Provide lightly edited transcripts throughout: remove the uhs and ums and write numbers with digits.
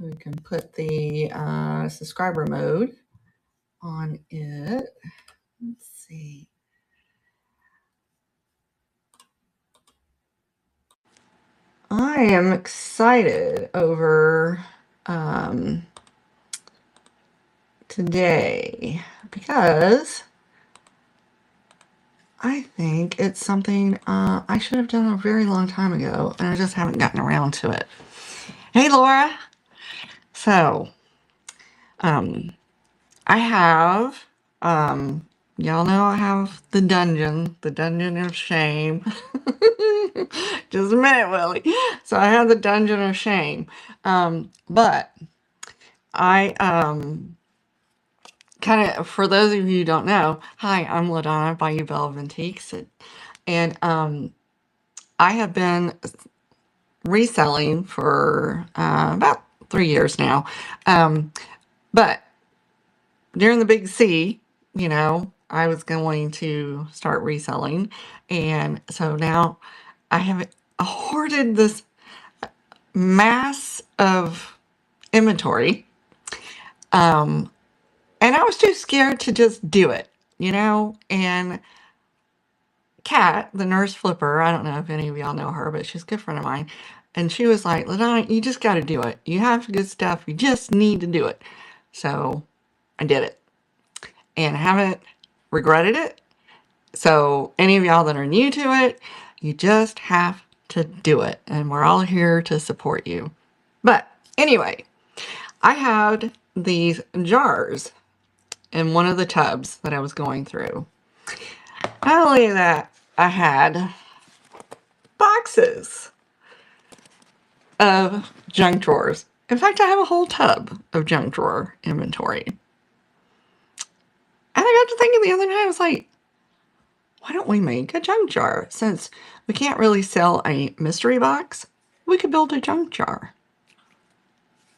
We can put the subscriber mode on it. Let's see. I am excited over today because I think it's something I should have done a very long time ago, and I just haven't gotten around to it. Hey, Laura. So, I have, y'all know I have the dungeon of shame. Just a minute, Willie. So I have the dungeon of shame. But I, kind of, for those of you who don't know, hi, I'm LaDonna by Belle Antiques. And, I have been reselling for, about 3 years now. But during the big C, you know, I was going to start reselling. And so now I have hoarded this mass of inventory. And I was too scared to just do it, you know? And Kat, the nurse flipper, I don't know if any of y'all know her, but she's a good friend of mine. And she was like, LaDonna, you just got to do it. You have good stuff. You just need to do it. So I did it. And I haven't regretted it. So any of y'all that are new to it, you just have to do it. And we're all here to support you. But anyway, I had these jars in one of the tubs that I was going through. Not only that, I had boxes of junk drawers. In fact, I have a whole tub of junk drawer inventory. And I got to thinking the other night, I was like, why don't we make a junk jar? Since we can't really sell a mystery box, we could build a junk jar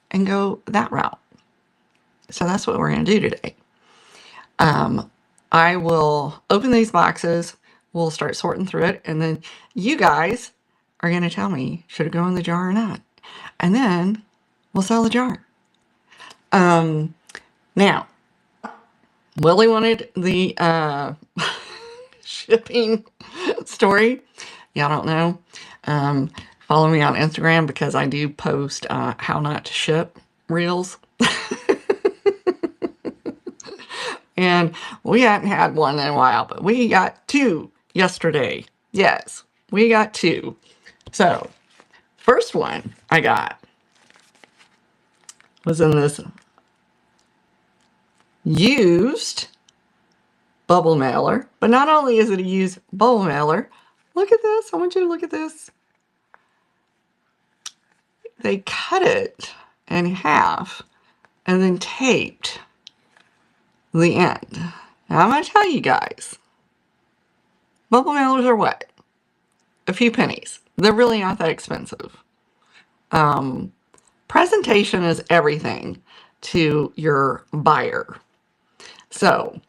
and go that route. So that's what we're going to do today. I will open these boxes. We'll start sorting through it. And then you guys are going to tell me, should it go in the jar or not? And then we'll sell the jar. Now, Willie wanted the shipping story. Y'all don't know. Follow me on Instagram because I do post how not to ship reels. And we hadn't had one in a while, but we got 2 yesterday. Yes, we got 2. So, first one I got was in this used bubble mailer. But not only is it a used bubble mailer, look at this. I want you to look at this. They cut it in half and then taped the end. Now, I'm going to tell you guys, bubble mailers are what? A few pennies. They're really not that expensive. Presentation is everything to your buyer. So,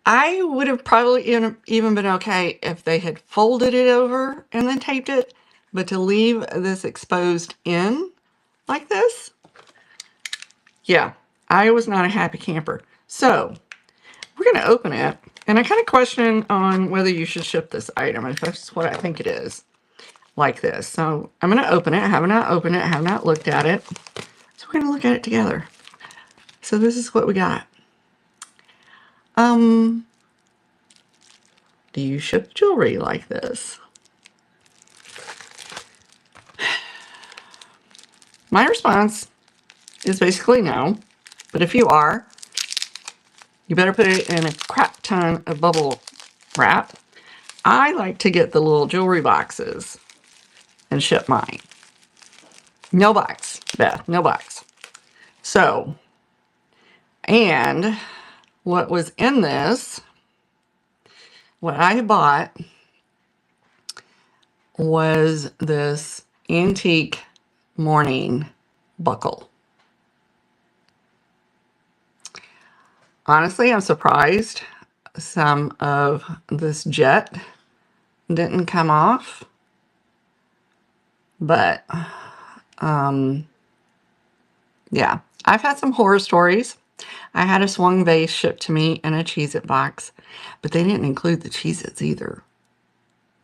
I would have probably even been okay if they had folded it over and then taped it, but to leave this exposed in like this, yeah, I was not a happy camper. So, we're going to open it, and I kind of question on whether you should ship this item, if that's what I think it is, like this. So, I'm going to open it. I have not opened it. I have not looked at it. So, we're going to look at it together. So, this is what we got. Do you ship jewelry like this? My response is basically no. But if you are, you better put it in a crap ton of bubble wrap. I like to get the little jewelry boxes and ship mine. No box, Beth, no box. So, and what was in this, what I bought was this antique mourning buckle. Honestly, I'm surprised some of this jet didn't come off, but Yeah, I've had some horror stories. I had a swung vase shipped to me in a Cheez-It box, but they didn't include the Cheez-Its either.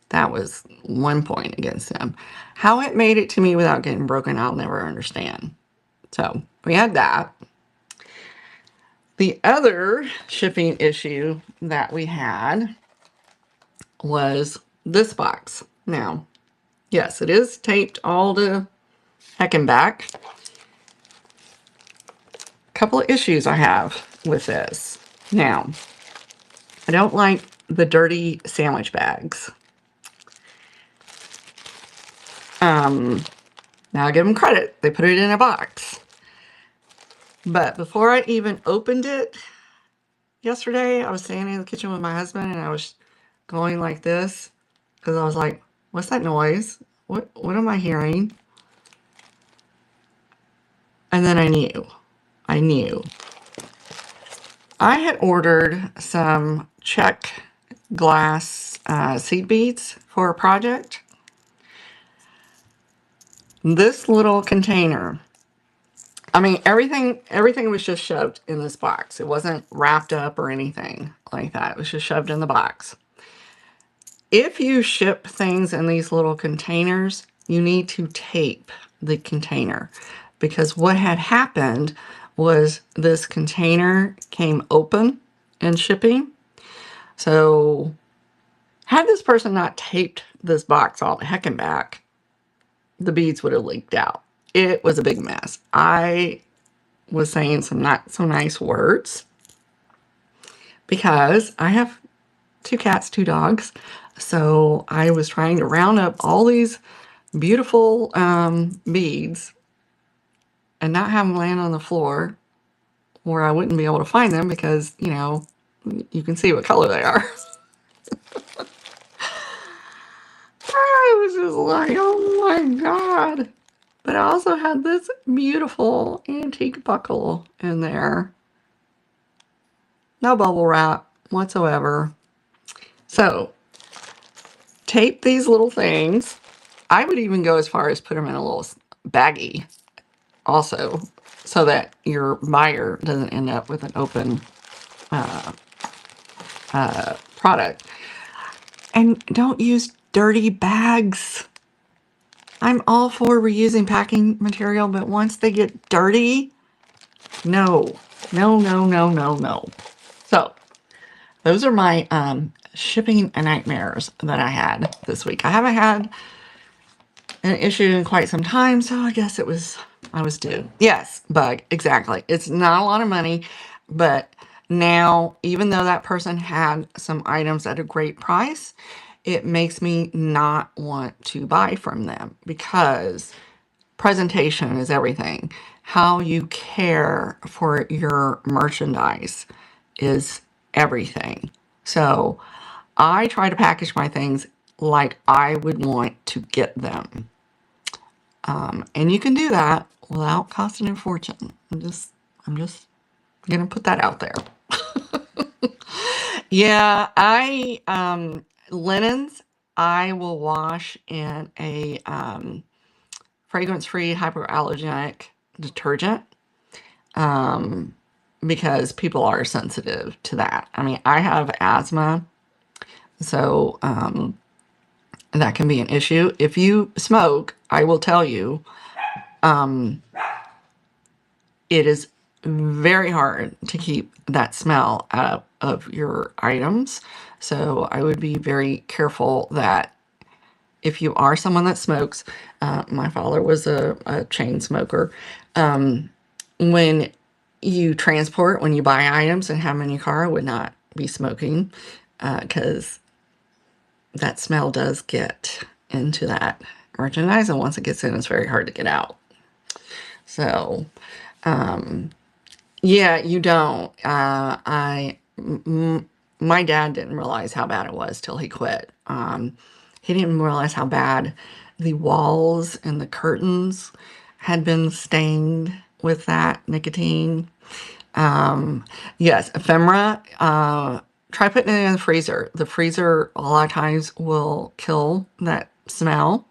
That was one point against them. How it made it to me without getting broken, I'll never understand. So we had that. The other shipping issue that we had was this box. Now, yes, it is taped all to heck and back. A couple of issues I have with this. Now, I don't like the dirty sandwich bags. Now I give them credit. They put it in a box. But before I even opened it yesterday, I was standing in the kitchen with my husband and I was going like this because I was like, what's that noise? What am I hearing? And then I knew. I had ordered some Czech glass seed beads for a project. This little container, I mean, everything was just shoved in this box. It wasn't wrapped up or anything like that. It was just shoved in the box. If you ship things in these little containers, you need to tape the container because what had happened was this container came open in shipping. So had this person not taped this box all the heck and back, the beads would have leaked out. It was a big mess. I was saying some not so nice words because I have 2 cats, 2 dogs. So I was trying to round up all these beautiful beads and not have them land on the floor where I wouldn't be able to find them because, you know, you can see what color they are. I was just like, oh my God. But I also had this beautiful antique buckle in there. No bubble wrap whatsoever. So, tape these little things. I would even go as far as put them in a little baggie also so that your buyer doesn't end up with an open product. And don't use dirty bags. I'm all for reusing packing material, but once they get dirty, no. So those are my shipping nightmares that I had this week. I haven't had an issue in quite some time, so I guess I was due. Yes, bug, exactly. It's not a lot of money, but now, even though that person had some items at a great price, it makes me not want to buy from them because presentation is everything. How you care for your merchandise is everything. So I try to package my things like I would want to get them. And you can do that without costing a fortune. I'm just gonna put that out there. Yeah, linens I will wash in a fragrance-free hypoallergenic detergent because people are sensitive to that. I mean, I have asthma, so that can be an issue. If you smoke, I will tell you, it is very hard to keep that smell out of your items. So I would be very careful that if you are someone that smokes, my father was a chain smoker. When you transport, when you buy items and have them in your car, I would not be smoking because that smell does get into that merchandise. And once it gets in, it's very hard to get out. So, yeah, you don't. My dad didn't realize how bad it was till he quit. He didn't realize how bad the walls and the curtains had been stained with that nicotine. Yes, ephemera. Try putting it in the freezer. The freezer a lot of times will kill that smell.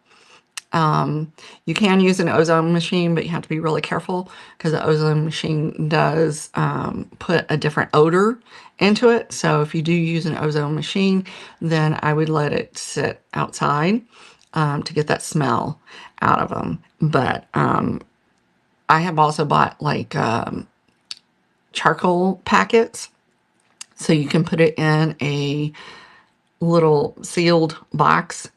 You can use an ozone machine, but you have to be really careful because the ozone machine does put a different odor into it. So if you do use an ozone machine, then I would let it sit outside to get that smell out of them. But I have also bought like charcoal packets, so you can put it in a little sealed box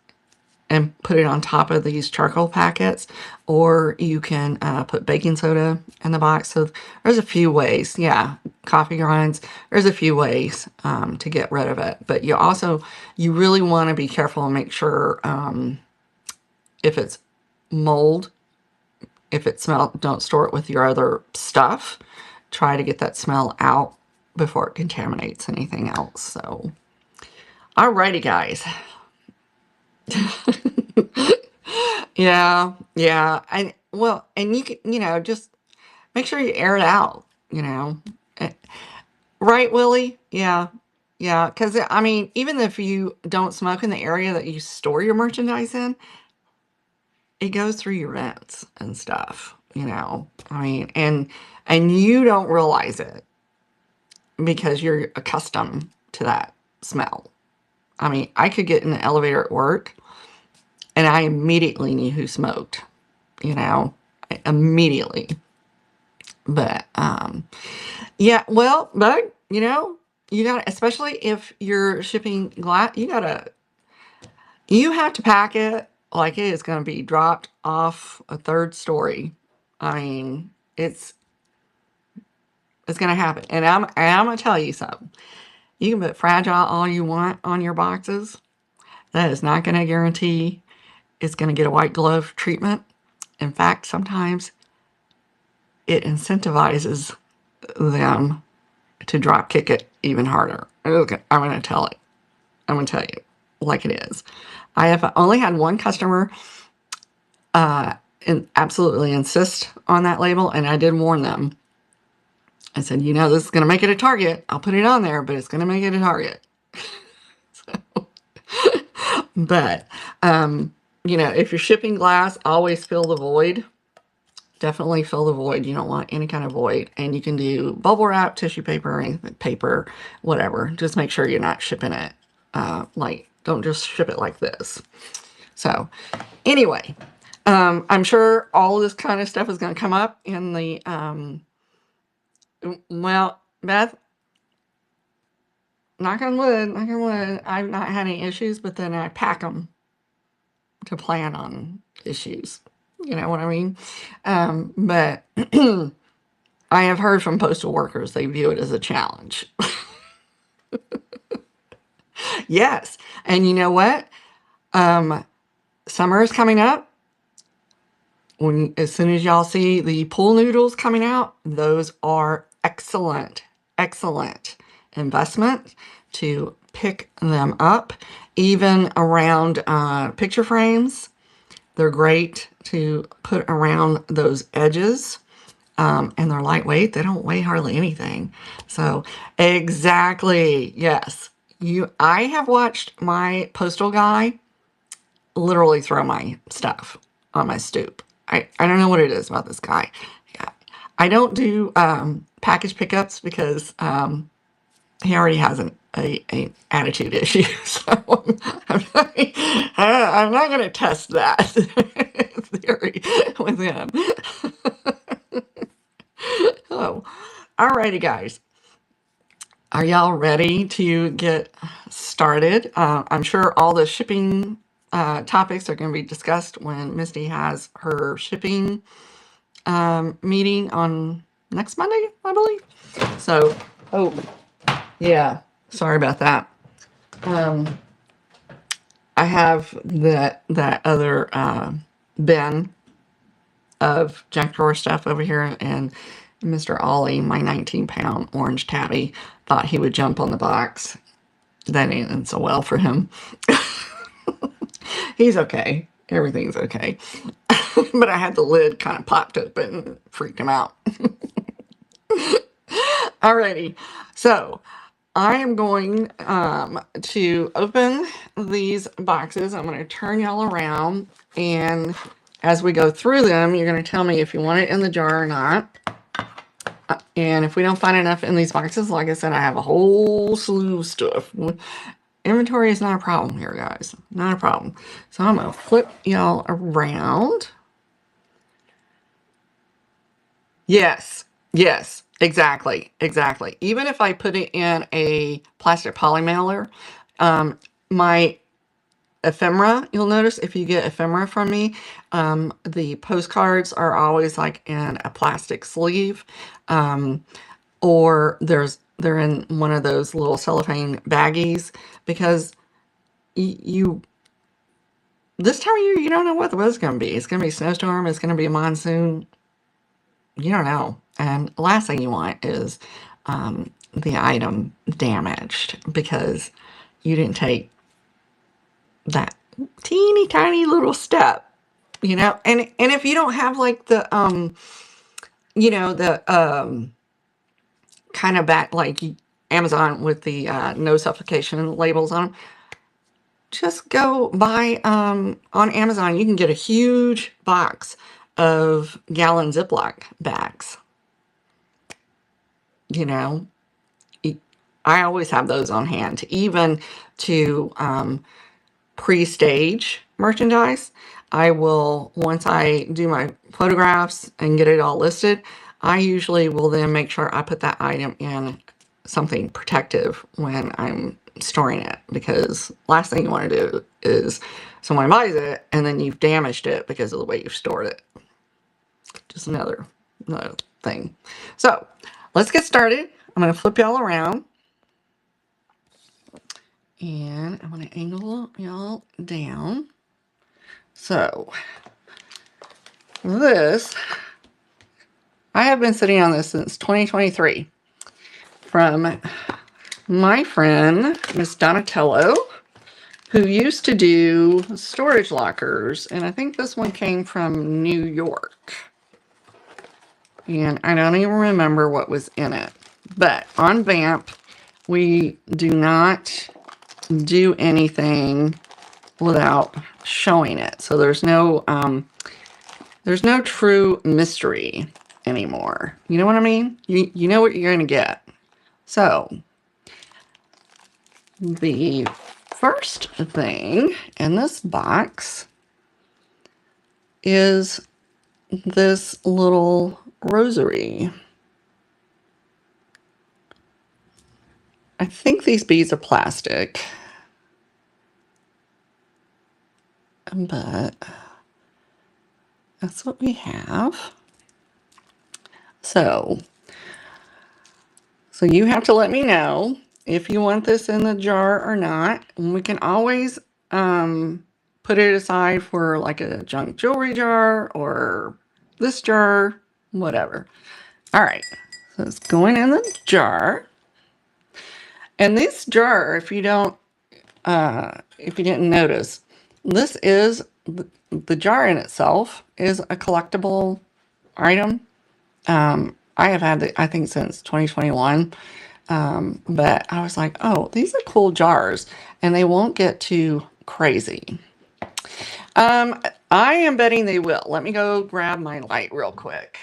and put it on top of these charcoal packets, or you can put baking soda in the box. So there's a few ways. Yeah, coffee grinds. There's a few ways to get rid of it. But you really want to be careful and make sure if it's mold, if it smells, don't store it with your other stuff. Try to get that smell out before it contaminates anything else. So, alrighty, guys. Yeah, yeah. And you can, just make sure you air it out. Eh, Right, Willie? Yeah. Yeah, because I mean, even if you don't smoke in the area that you store your merchandise in, it goes through your vents and stuff. I mean, and you don't realize it because you're accustomed to that smell. I mean, I could get in the elevator at work and I immediately knew who smoked, you know, immediately. But yeah, well, but you got, especially if you're shipping glass, you have to pack it like it is going to be dropped off a third story. I mean, it's going to happen. And I'm going to tell you something. You can put fragile all you want on your boxes. That is not going to guarantee it's going to get a white glove treatment. In fact, sometimes it incentivizes them to drop kick it even harder. Okay, I'm going to tell it. I'm going to tell you like it is. I have only had one customer absolutely insist on that label, and I did warn them. I said, this is going to make it a Target. I'll put it on there, but it's going to make it a Target. But, if you're shipping glass, always fill the void. Definitely fill the void. You don't want any kind of void. And you can do bubble wrap, tissue paper, anything, paper, whatever. Just make sure you're not shipping it don't just ship it like this. So, anyway, I'm sure all of this kind of stuff is going to come up in the, well, Beth, knock on wood, I've not had any issues, but then I pack them to plan on issues. You know what I mean? But I have heard from postal workers, they view it as a challenge. Yes. And you know what? Summer is coming up. As soon as y'all see the pool noodles coming out, those are excellent investment to pick them up. Even around picture frames, they're great to put around those edges. And they're lightweight. They don't weigh hardly anything. So exactly, yes. I have watched my postal guy literally throw my stuff on my stoop. I don't know what it is about this guy. Yeah. I don't do package pickups because he already has an attitude issue. So I'm not going to test that theory with him. Oh, alrighty, guys. Are y'all ready to get started? I'm sure all the shipping topics are going to be discussed when Misty has her shipping meeting on next Monday, I believe. So, oh, yeah, sorry about that. I have that other bin of junk drawer stuff over here, and Mr. Ollie, my 19-pound orange tabby, thought he would jump on the box. That ain't so well for him. He's okay. Everything's okay. But I had the lid kind of popped open and freaked him out. Alrighty. So, I am going to open these boxes. I'm going to turn y'all around, and as we go through them, you're going to tell me if you want it in the jar or not. And if we don't find enough in these boxes, like I said, I have a whole slew of stuff. Inventory is not a problem here, guys. Not a problem. So I'm going to flip y'all around. Yes, yes, exactly, exactly. Even if I put it in a plastic poly mailer, my ephemera, you'll notice if you get ephemera from me, the postcards are always like in a plastic sleeve, or they're in one of those little cellophane baggies, because you this time of year you don't know what the weather's going to be. It's going to be a snowstorm. It's going to be a monsoon. You don't know. And the last thing you want is the item damaged because you didn't take that teeny tiny little step, you know. And if you don't have like the you know, the kind of back like Amazon with the no suffocation labels on them, just go buy on Amazon. You can get a huge box of gallon Ziploc bags, you know. I always have those on hand, even to pre-stage merchandise. I will, once I do my photographs and get it all listed, I usually will then make sure I put that item in something protective when I'm storing it, because last thing you want to do is someone buys it and then you've damaged it because of the way you've stored it. Just another thing. So let's get started. I'm going to flip y'all around. And I'm going to angle y'all down. So this, I have been sitting on this since 2023 from my friend, Miss Donatello, who used to do storage lockers. And I think this one came from New York. And I don't even remember what was in it. But on Vamp, we do not do anything without showing it. So there's no true mystery anymore. You know what I mean? You know what you're going to get. So the first thing in this box is this little rosary. I think these beads are plastic, but that's what we have. So you have to let me know if you want this in the jar or not. And we can always put it aside for like a junk jewelry jar or this jar, whatever. All right, so it's going in the jar. And this jar, if you didn't notice, this is the jar in itself is a collectible item. I have had it, I think, since 2021. But I was like, oh, these are cool jars, and they won't get too crazy. I am betting they will. Let me go grab my light real quick.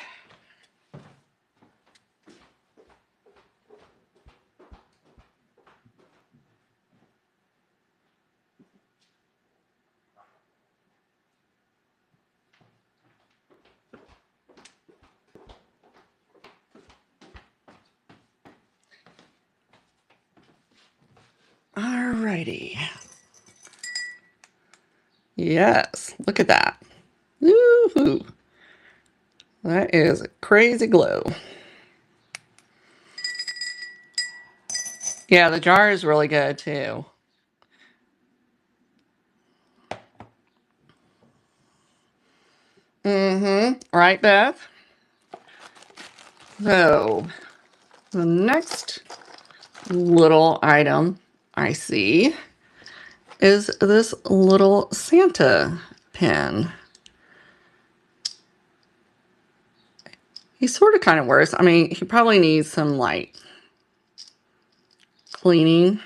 Alrighty. Yes, look at that. Woohoo! That is a crazy glow. Yeah, the jar is really good too. Right, Beth? So, the next little item I see is this little Santa pin. He sort of kind of works. I mean, he probably needs some like cleaning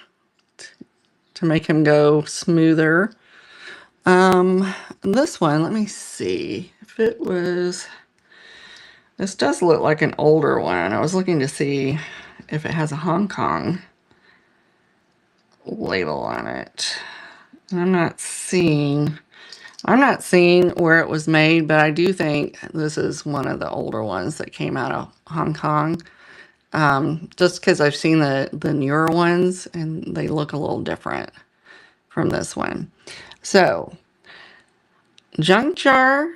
to make him go smoother. This one, let me see if it was, this does look like an older one. I was looking to see if it has a Hong Kong label on it. I'm not seeing where it was made, but I do think this is one of the older ones that came out of Hong Kong. Just because I've seen the newer ones and they look a little different from this one. So, junk jar,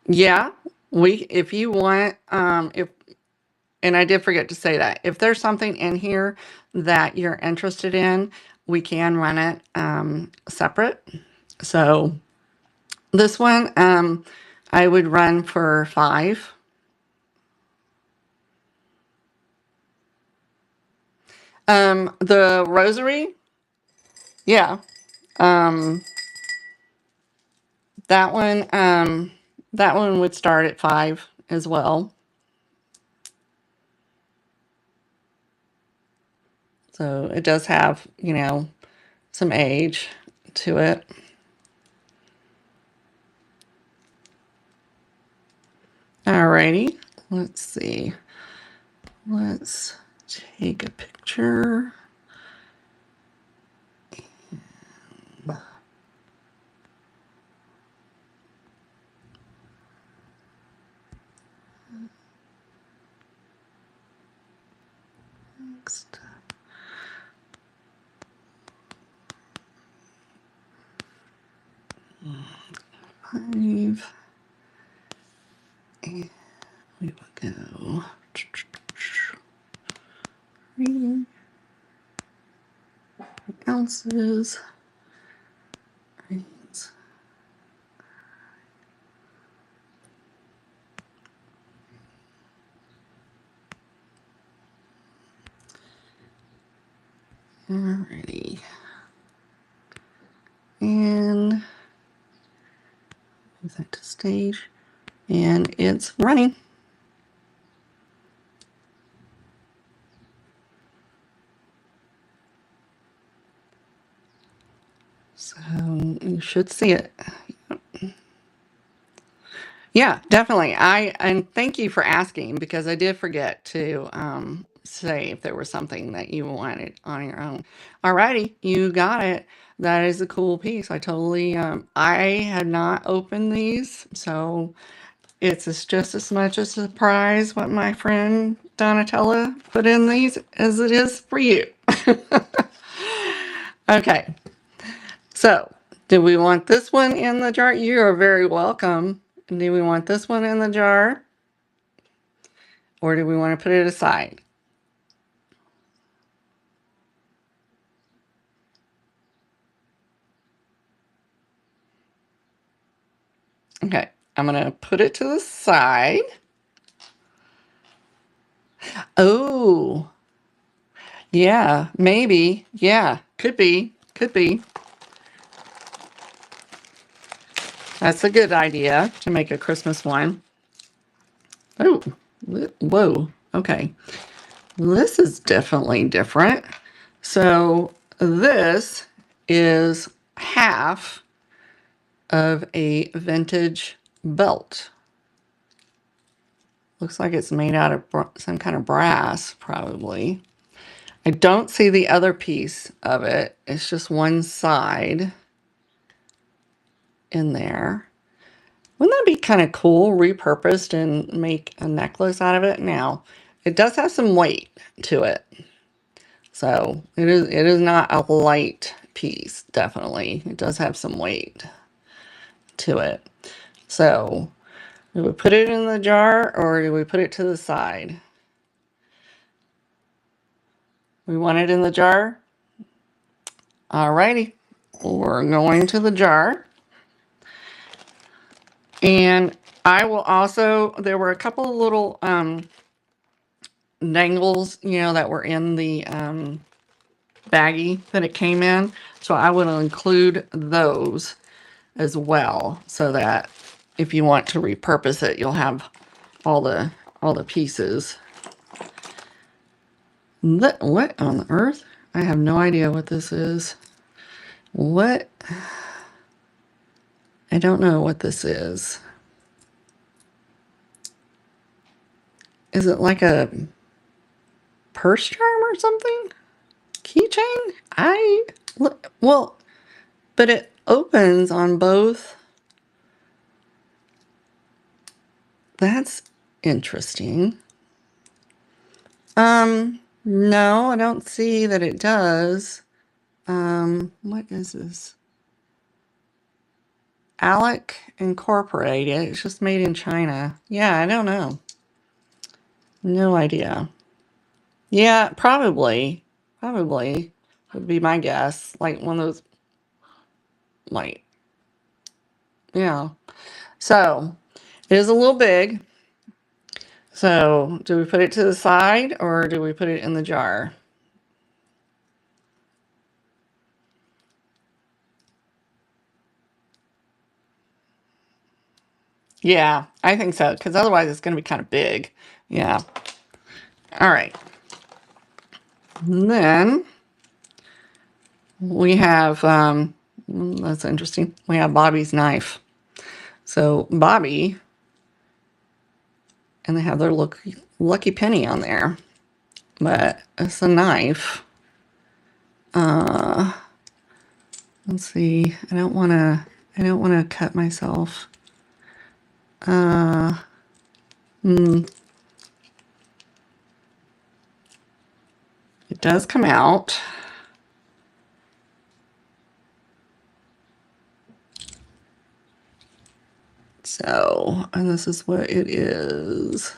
yeah, if you want, and I did forget to say that, if there's something in here that you're interested in, we can run it separate. So this one, I would run for $5. The rosary, yeah. That one would start at $5 as well. So it does have, you know, some age to it. Alrighty, let's see. Let's take a picture. Next. 5. And we will go 3 ounces. Right. Alrighty. And move that to stage. And it's running. So you should see it. Yeah, definitely. And thank you for asking, because I did forget to say if there was something that you wanted on your own. Alrighty, you got it. That is a cool piece. I totally I had not opened these, so it's just as much a surprise what my friend Donatella put in these as it is for you. Okay, so do we want this one in the jar? You are very welcome. Do we want this one in the jar? Or do we want to put it aside? Okay, I'm going to put it to the side. Oh, yeah, maybe. Yeah, could be. Could be. That's a good idea to make a Christmas one. Oh, whoa. Okay. This is definitely different. So this is half of a vintage belt. Looks like it's made out of some kind of brass, probably. I don't see the other piece of it. It's just one side in there. Wouldn't that be kind of cool, repurposed and make a necklace out of it? Now, it does have some weight to it. So it is not a light piece, definitely. It does have some weight to it. So do we put it in the jar or do we put it to the side? We want it in the jar? Alrighty, we're going to the jar. And I will also, there were a couple of little dangles, you know, that were in the baggie that it came in. So I will include those as well, so that if you want to repurpose it, you'll have all the pieces. What on the earth? I have no idea what this is. What? I don't know what this is. Is it like a purse charm or something? Keychain? Well, but it opens on both. That's interesting. No, I don't see that it does. What is this? Alec Incorporated. It's just made in China. Yeah, I don't know. No idea. Yeah, probably. Probably would be my guess. Like one of those, like, yeah. So it is a little big. So do we put it to the side or do we put it in the jar? Yeah, I think so, because otherwise it's going to be kind of big. Yeah. All right. And then we have, that's interesting. We have Bobby's knife. So Bobby, and they have their lucky penny on there, but it's a knife. Let's see. I don't want to cut myself. It does come out. So, and this is what it is.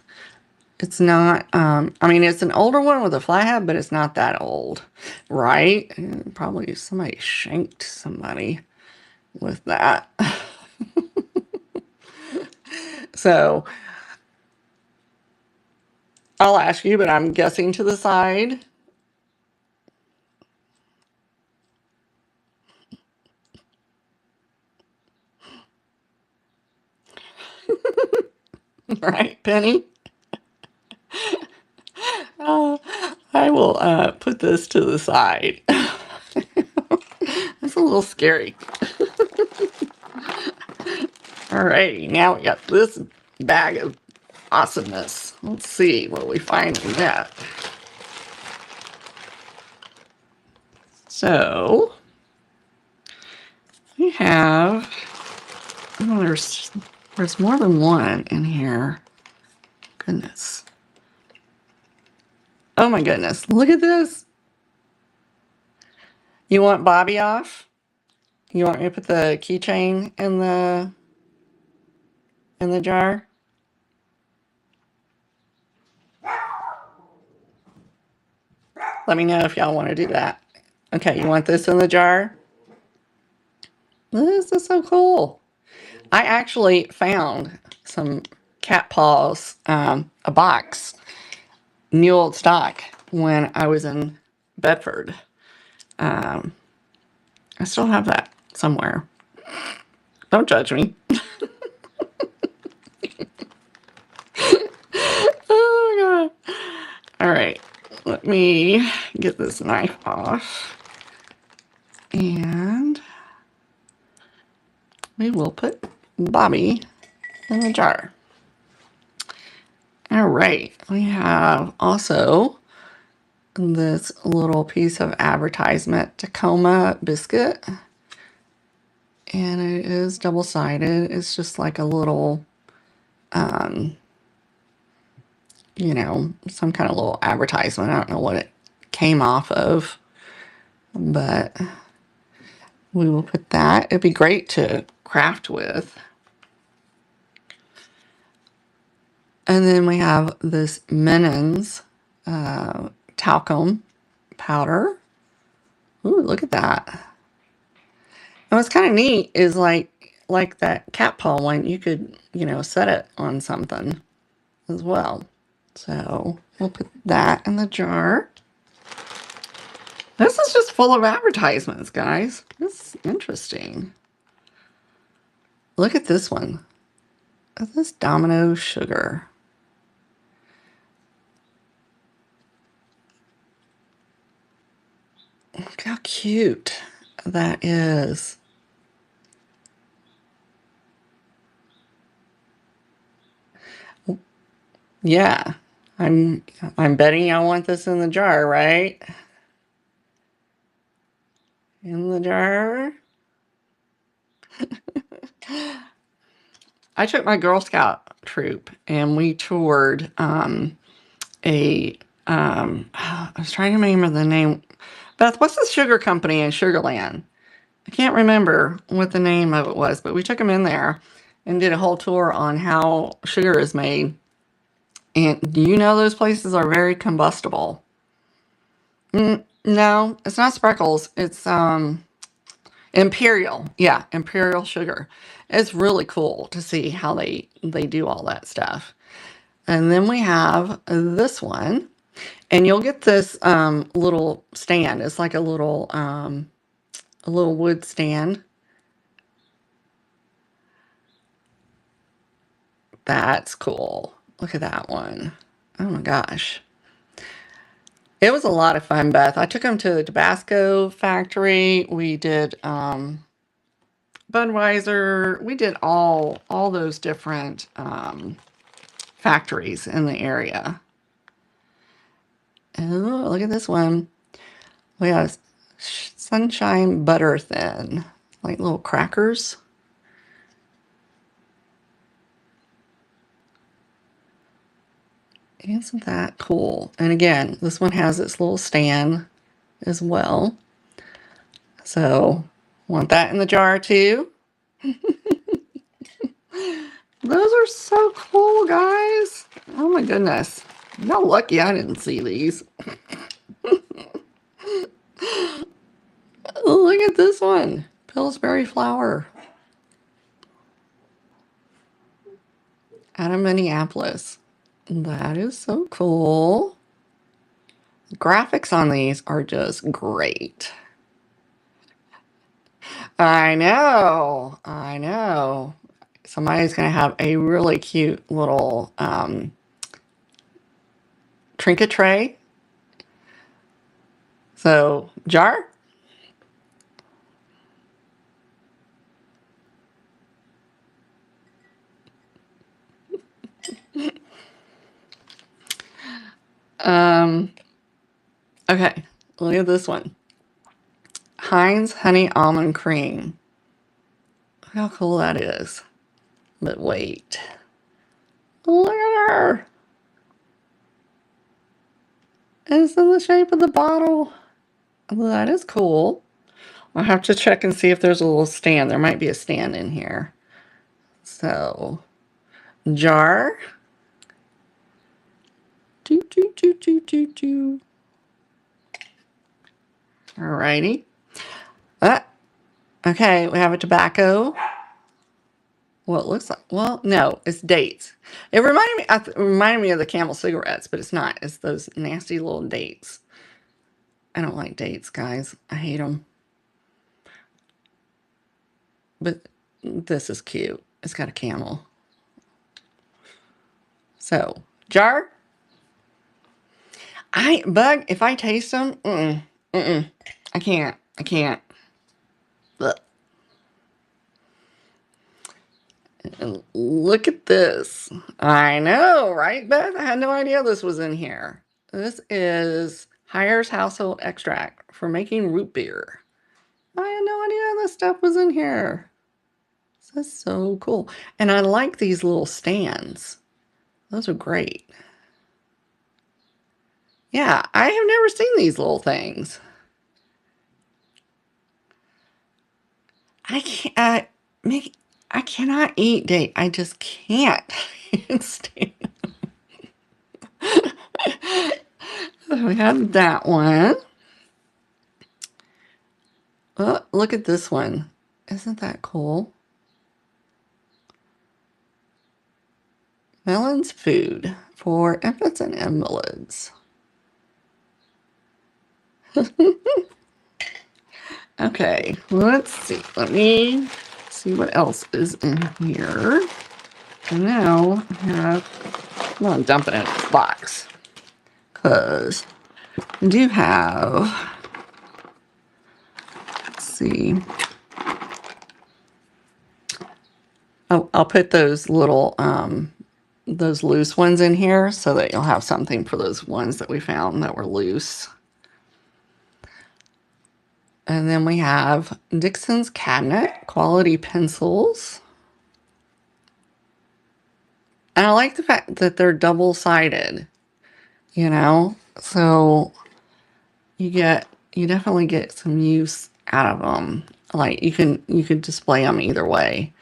It's not, I mean, it's an older one with a flathead, but it's not that old, right? And probably somebody shanked somebody with that. So, I'll ask you, but I'm guessing to the side. Right, Penny? Uh, I will put this to the side. That's a little scary. Alrighty, now we got this bag of awesomeness. Let's see what we find in that. So, we have, oh, there's more than one in here. Goodness. Oh my goodness, look at this. You want Bobby off? You want me to put the keychain in the jar? Let me know if y'all want to do that. Okay, you want this in the jar? This is so cool. I actually found some cat paws, a box, new old stock, when I was in Bedford. I still have that somewhere. Don't judge me. Oh my god. All right, let me get this knife off. And we will put Bobby in the jar. All right, we have also this little piece of advertisement, Tacoma biscuit. And it is double-sided. It's just like a little, you know, some kind of little advertisement. I don't know what it came off of, but we will put that. It'd be great to craft with. And then we have this Menon's talcum powder. Ooh, look at that. And what's kind of neat is like that cat paw one, you could, you know, set it on something as well. So we'll put that in the jar. This is just full of advertisements, guys. This is interesting. Look at this one. This Domino sugar. Look how cute that is. Yeah. I'm betting I want this in the jar, right? In the jar. I took my Girl Scout troop and we toured a I was trying to remember the name. Beth, what's the sugar company in Sugarland? I can't remember what the name of it was, but we took them in there and did a whole tour on how sugar is made. And do you know those places are very combustible? No, it's not Spreckles. It's Imperial. Yeah, Imperial sugar. It's really cool to see how they do all that stuff. And then we have this one, and you'll get this little stand. It's like a little wood stand. That's cool. Look at that one. Oh my gosh. It was a lot of fun, Beth. I took them to the Tabasco factory. We did Budweiser. We did all those different factories in the area. Oh, look at this one. We have Sunshine Butter Thin, like little crackers. Isn't that cool? And again, this one has its little stand as well. So, want that in the jar too? Those are so cool, guys. Oh my goodness. Y'all lucky I didn't see these. Look at this one. Pillsbury flower. Out of Minneapolis. That is so cool. The graphics on these are just great. I know. I know. Somebody's going to have a really cute little trinket tray. So, jar? Um, okay, look at this one. Heinz Honey Almond Cream. Look how cool that is. But wait. Look at her. It's in the shape of the bottle. That is cool. I'll have to check and see if there's a little stand. There might be a stand in here. So, jar. Doo, doo, doo, doo, doo, doo. Alrighty. Okay, we have a tobacco. Well, it looks like, well, no, it's dates. It reminded me of the Camel cigarettes, but it's not. It's those nasty little dates. I don't like dates, guys. I hate them. But this is cute. It's got a camel. So, jar. Bug, if I taste them, I can't. Ugh. And look at this. I know, right, Beth? I had no idea this was in here. This is Hires Household Extract for making root beer. I had no idea this stuff was in here. This is so cool. And I like these little stands. Those are great. Yeah, I have never seen these little things. I can't, I cannot eat date. I just can't. I can't stand So we have that one. Oh, look at this one. Isn't that cool? Melon's food for infants and invalids. Okay, let's see. Let me see what else is in here. And now I have, I'm gonna dump it in this box because I do have see. Oh, I'll put those little, those loose ones in here so that you'll have something for those ones that we found that were loose. And then we have Dixon's Cabinet Quality Pencils. And I like the fact that they're double-sided, you know? So you definitely get some use out of them. Like you could display them either way.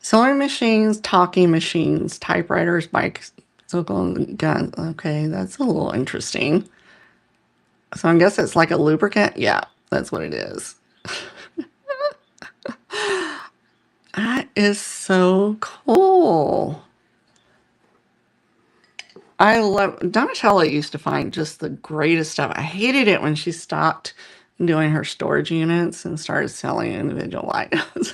Sewing machines, talking machines, typewriters, bikes, guns. Okay, that's a little interesting. So I guess it's like a lubricant. Yeah, that's what it is. That is so cool. I love Donatella used to find just the greatest stuff. I hated it when she stopped doing her storage units and started selling individual items.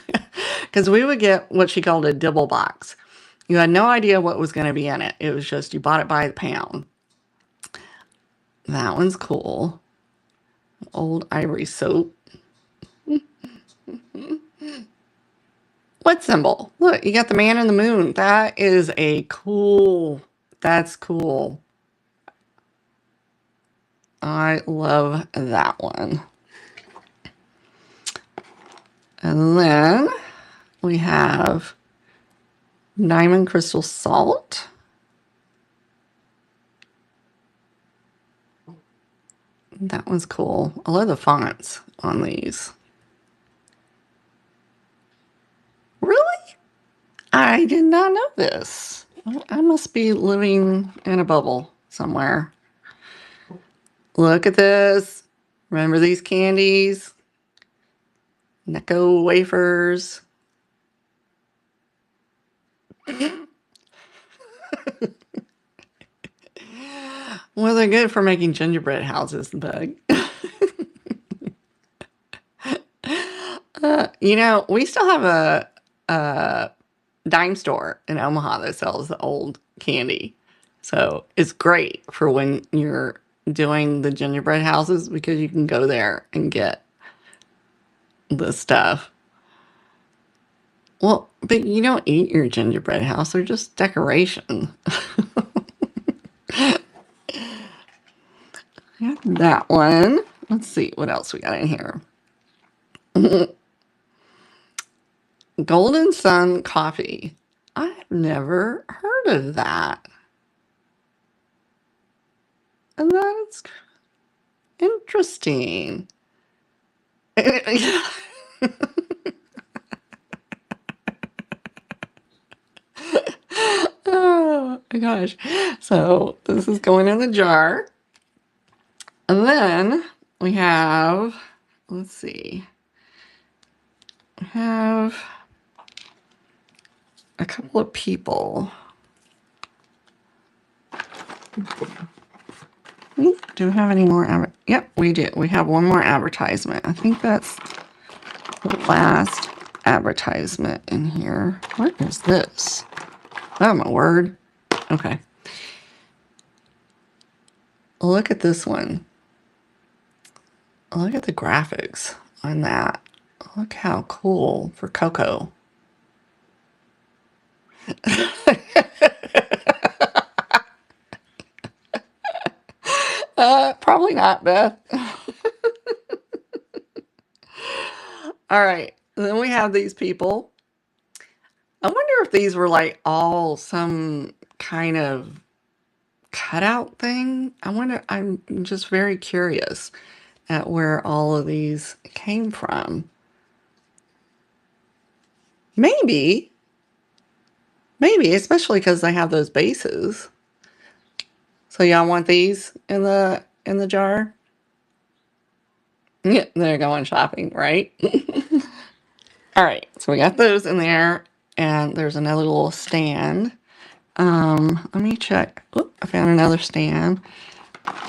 Because we would get what she called a dibble box. You had no idea what was going to be in it. It was just you bought it by the pound. That one's cool. Old Ivory soap. What symbol? Look, you got the man in the moon. That is a cool. That's cool. I love that one. And then we have Diamond Crystal Salt. That one's cool. I love the fonts on these. Really? I did not know this. I must be living in a bubble somewhere. Look at this. Remember these candies? Necco wafers. Well, they're good for making gingerbread houses, Bug. You know, we still have a dime store in Omaha that sells the old candy. So it's great for when you're doing the gingerbread houses because you can go there and get the stuff. Well, but you don't eat your gingerbread house. They're just decoration. That one. Let's see what else we got in here. Golden Sun Coffee. I've never heard of that. And that's interesting. Oh my gosh. So this is going in the jar. And then we have, let's see, we have a couple of people. Do we have any more? Yep, we do. We have one more advertisement. I think that's the last advertisement in here. What is this? Oh, my word. Okay. Look at this one. Look at the graphics on that. Look how cool for Coco. Probably not, Beth. All right. Then we have these people. I wonder if these were like all some kind of cutout thing. I wonder, I'm just very curious at where all of these came from. Maybe, especially because they have those bases. So y'all want these in the jar? Yeah, they're going shopping, right? All right, so we got those in there, and there's another little stand. Let me check. Oop, I found another stand.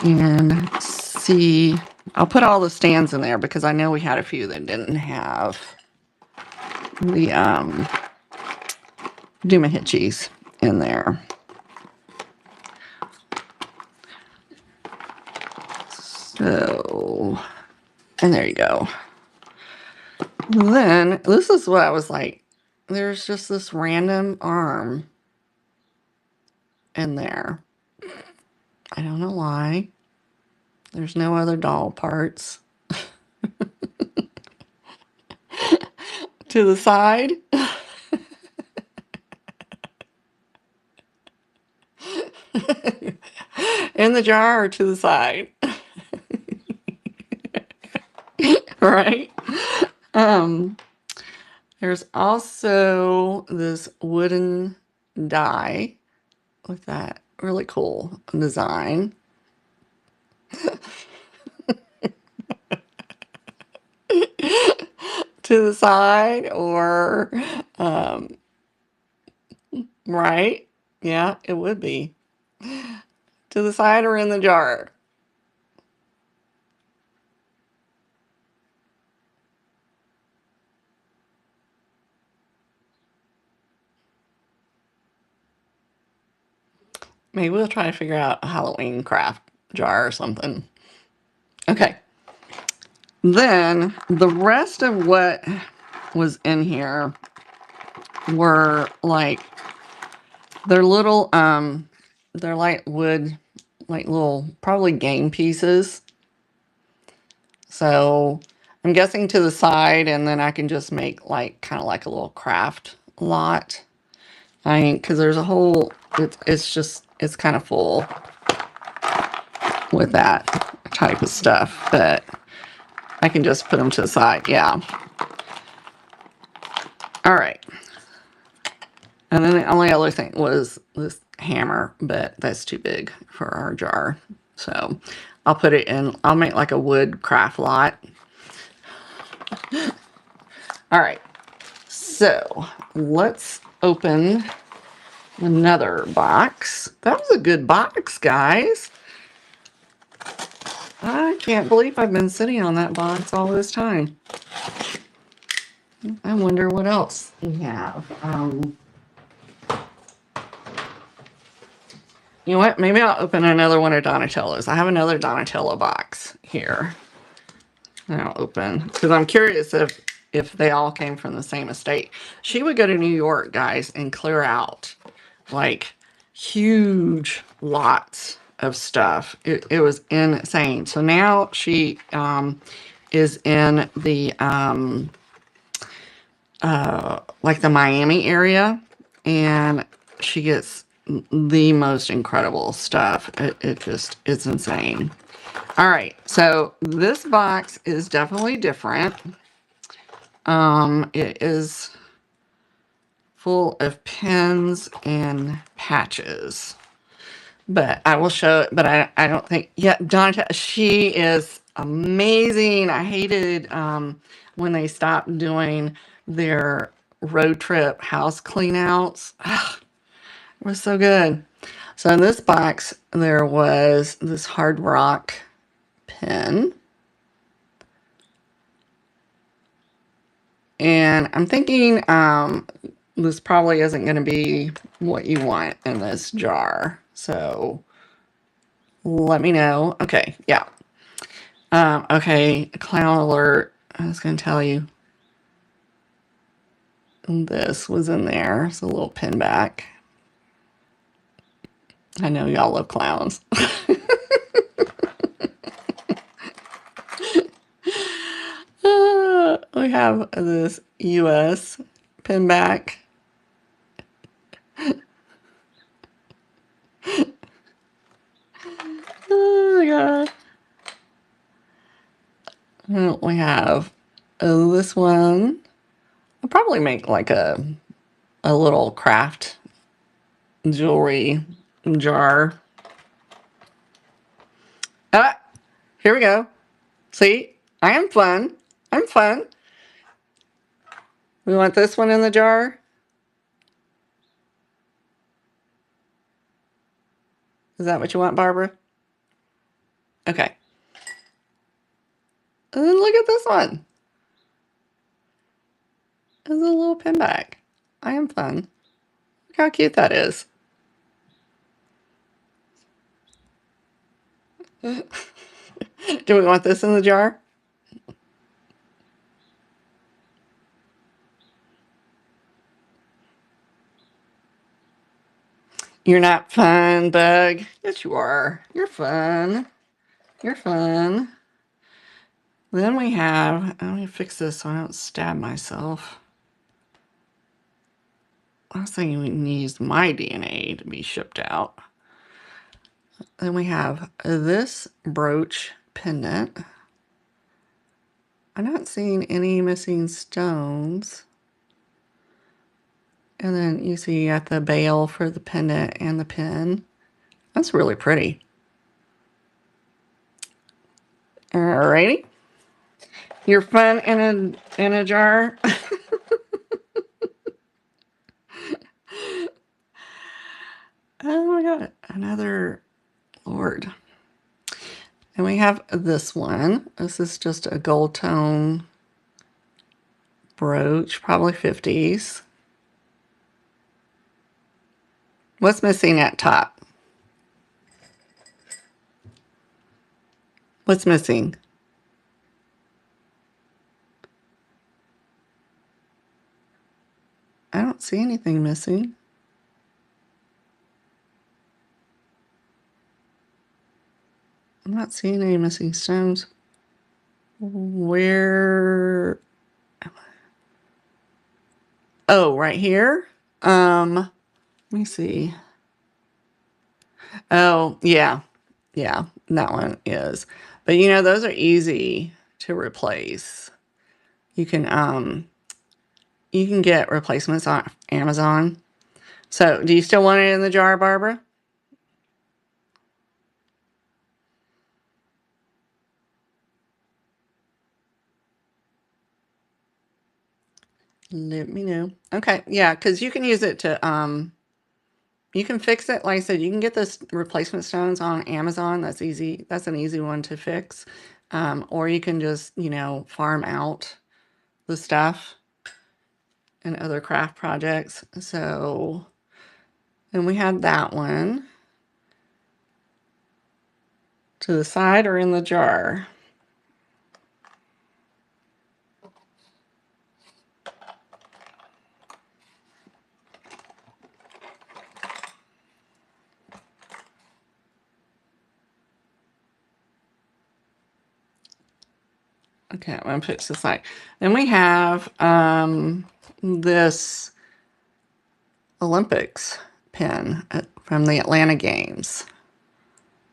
And see, I'll put all the stands in there because I know we had a few that didn't have the Doomahitchies in there. So, and there you go. Then, this is what I was like, there's just this random arm in there. I don't know why. There's no other doll parts. To the side. In the jar or to the side. Right? Um, there's also this wooden die with that really cool design. To the side or, um, right? Yeah, it would be. To the side or in the jar. Maybe we'll try to figure out a Halloween craft jar or something. Okay. Then the rest of what was in here were like they're like wood, like little probably game pieces. So I'm guessing to the side, and then I can just make like kind of like a little craft lot. I mean, because there's a whole it's kind of full with that type of stuff, but I can just put them to the side. Yeah. All right. And then the only other thing was this hammer, but that's too big for our jar. So I'll put it in, I'll make like a wood craft lot. All right. So let's open another box. That was a good box, guys. I can't believe I've been sitting on that box all this time. I wonder what else we have. You know what? Maybe I'll open another one of Donatello's. I have another Donatello box here. And I'll open because I'm curious if they all came from the same estate. She would go to New York, guys, and clear out like huge lots of stuff. It was insane. So now she is in the like the Miami area, and she gets the most incredible stuff. It just, it's insane. All right, so this box is definitely different. It is full of pins and patches, but I will show it. But I don't think, yeah, Donata, she is amazing. I hated when they stopped doing their road trip house clean outs. It was so good. So in this box, there was this hard rock pen. And I'm thinking this probably isn't going to be what you want in this jar. So let me know. Okay, yeah. Okay, clown alert. I was going to tell you. This was in there. It's a little pin back. I know y'all love clowns. We have this US pin back. Oh my god. We have this one. I'll probably make like a little craft jewelry jar. Ah, here we go. See, I am fun. I'm fun. We want this one in the jar. Is that what you want, Barbara? Okay. And then look at this one. It's a little pin back. I am fun. Look how cute that is. Do we want this in the jar? You're not fun, Bug. Yes, you are. You're fun. You're fun. Then we have, let me fix this so I don't stab myself. Last thing we need is my DNA to be shipped out. Then we have this brooch pendant. I'm not seeing any missing stones. And then you see you got the bail for the pendant and the pin. That's really pretty. Alrighty. Your fun in a jar. Oh my god, another Lord. And we have this one. This is just a gold tone brooch, probably 50s. What's missing at top? What's missing? I don't see anything missing. I'm not seeing any missing stones. Where? Oh, right here. Let me see. Oh, yeah. Yeah, that one is. But you know, those are easy to replace. You can get replacements on Amazon. So, do you still want it in the jar, Barbara? Let me know. Okay, yeah, because you can use it to you can fix it. Like I said, you can get those replacement stones on Amazon. That's easy. That's an easy one to fix. Or you can just, you know, farm out the stuff and other craft projects. So, and we had that one to the side or in the jar. Okay, I'm gonna put it to the side. Then we have this Olympics pin from the Atlanta Games.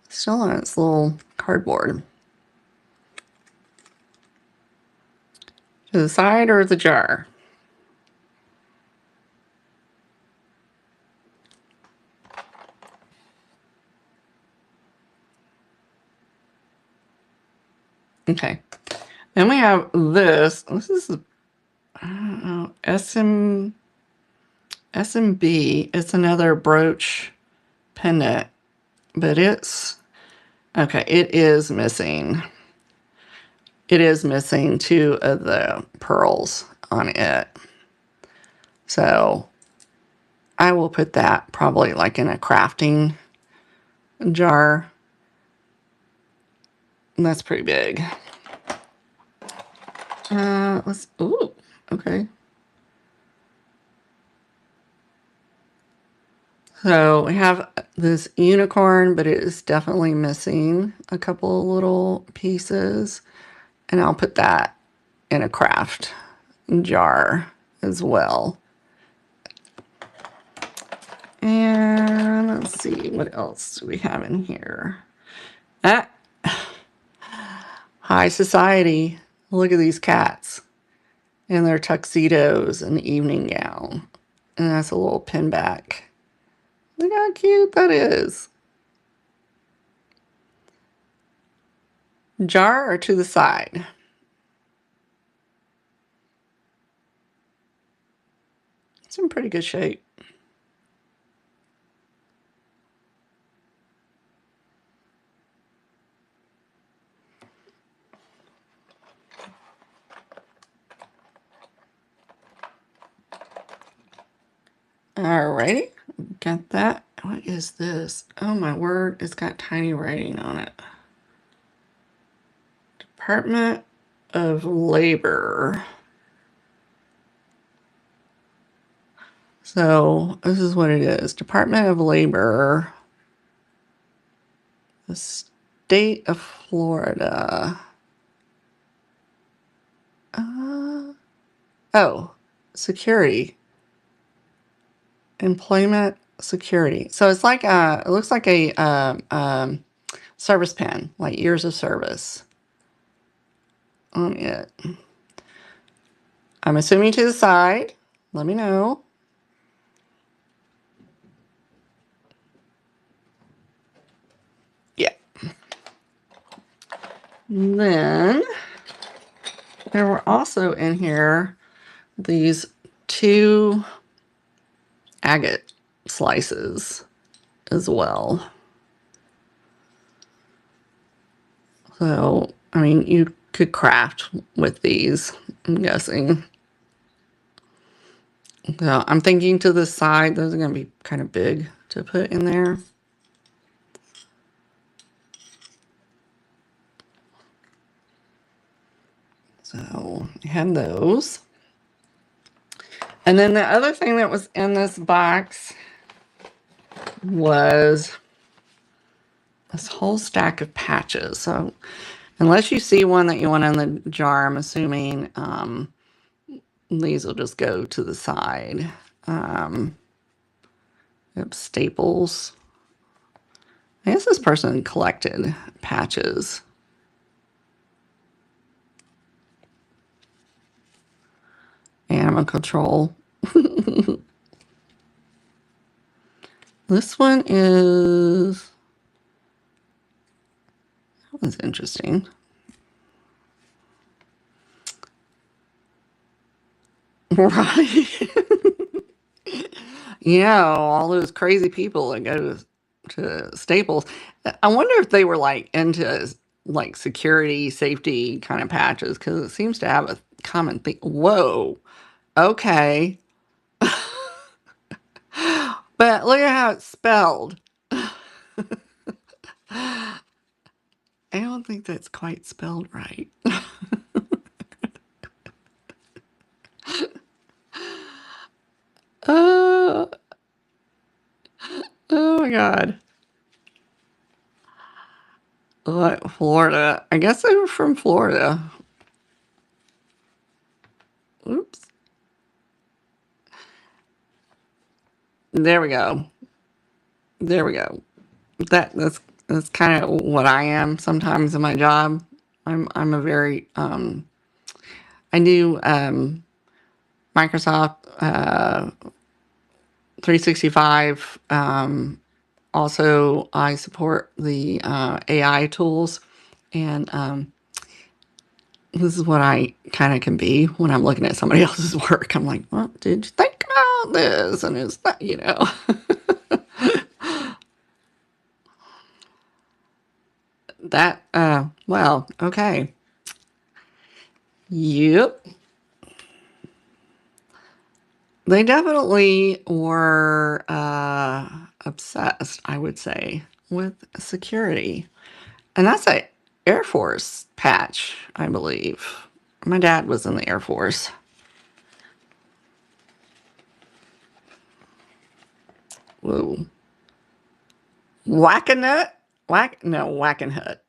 Still on its little cardboard. To the side or the jar? Okay. Then we have this. This is, I don't know, SMB. It's another brooch pendant, but it's, okay, it is missing. It is missing 2 of the pearls on it. So I will put that probably like in a crafting jar. And that's pretty big. Ooh, okay. So we have this unicorn, but it is definitely missing a couple little pieces. And I'll put that in a craft jar as well. And let's see, what else do we have in here? Ah, high society. Look at these cats in their tuxedos and evening gown. And that's a little pin back. Look how cute that is. Jar or to the side? It's in pretty good shape. Alrighty, got that. What is this? Oh my word, it's got tiny writing on it. Department of Labor. So this is what it is. Department of Labor, the state of Florida. Oh, security. Employment security. So it's like it looks like a service pen, like years of service on it. I'm assuming to the side. Let me know. Yeah. And then there were also in here these 2 agate slices as well. So, I mean, you could craft with these, I'm guessing. So I'm thinking to the side, those are going to be kind of big to put in there. So I had those. And then the other thing that was in this box was this whole stack of patches. So unless you see one that you want in the jar, I'm assuming these will just go to the side. Staples. I guess this person collected patches. Animal control. This one is... that one's interesting. Right. You know, all those crazy people that go to Staples. I wonder if they were like into like security, safety kind of patches, because it seems to have a common thing. Whoa. Okay. But look at how it's spelled. I don't think that's quite spelled right. Oh, oh my God. What, Florida? I guess they were from Florida. Oops. There we go. There we go. That's kind of what I am sometimes in my job. I'm a very I do Microsoft 365. Also, I support the AI tools, and this is what I kind of can be when I'm looking at somebody else's work. I'm like, well, did you think about this? And it's not, you know. That, well, okay. Yep. They definitely were obsessed, I would say, with security. And that's a Air Force patch, I believe. My dad was in the Air Force. Whoa. Whack-a-nut? No, whack-and-hut.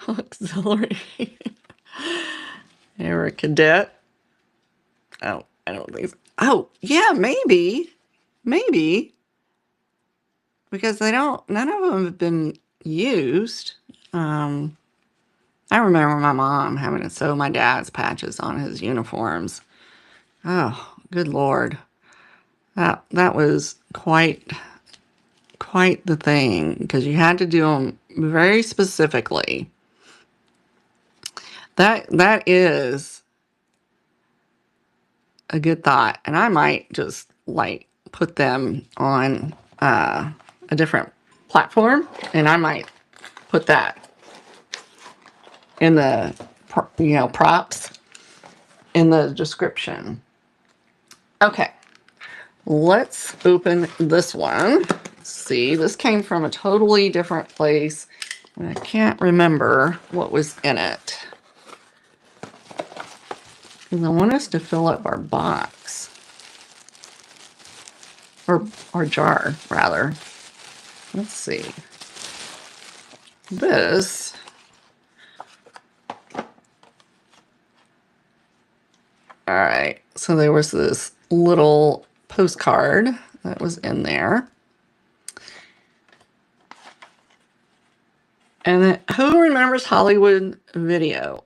Auxiliary. Air cadet. Oh, I don't think so. Oh, yeah, maybe. Maybe. Because none of them have been used. I remember my mom having to sew my dad's patches on his uniforms. Oh, good Lord. That was quite the thing, because you had to do them very specifically. That is a good thought, and I might just like put them on a different platform, and I might put that in the props in the description. Okay, let's open this one. See, this came from a totally different place, and I can't remember what was in it. And I want us to fill up our box. Or our jar, rather. Let's see. This. All right. So there was this little postcard that was in there. And then, who remembers Hollywood Video?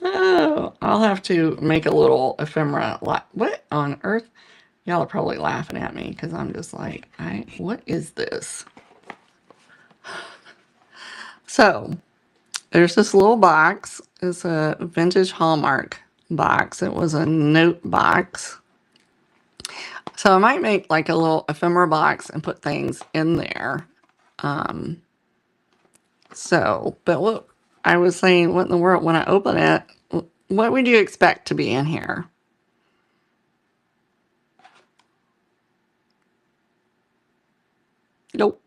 Oh, I'll have to make a little ephemera. What on earth? Y'all are probably laughing at me because I'm just like, what is this? So, there's this little box. It's a vintage Hallmark box. It was a note box. So I might make like a little ephemera box and put things in there. But what I was saying, what in the world, when I open it, what would you expect to be in here? Nope.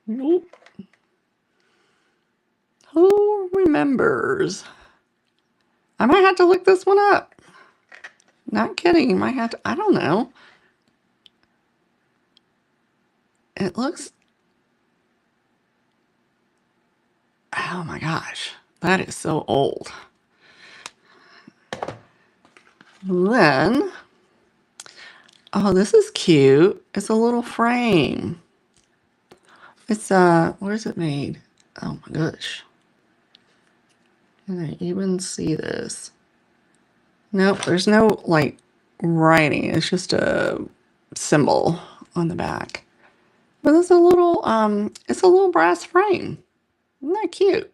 Nope. Who remembers? I might have to look this one up. Not kidding. You might have to, I don't know. It looks, oh my gosh, that is so old. Then, oh, this is cute. It's a little frame. It's, where is it made? Oh my gosh. Can I even see this? Nope, there's no, like, writing. It's just a symbol on the back. But it's a little brass frame. Isn't that cute?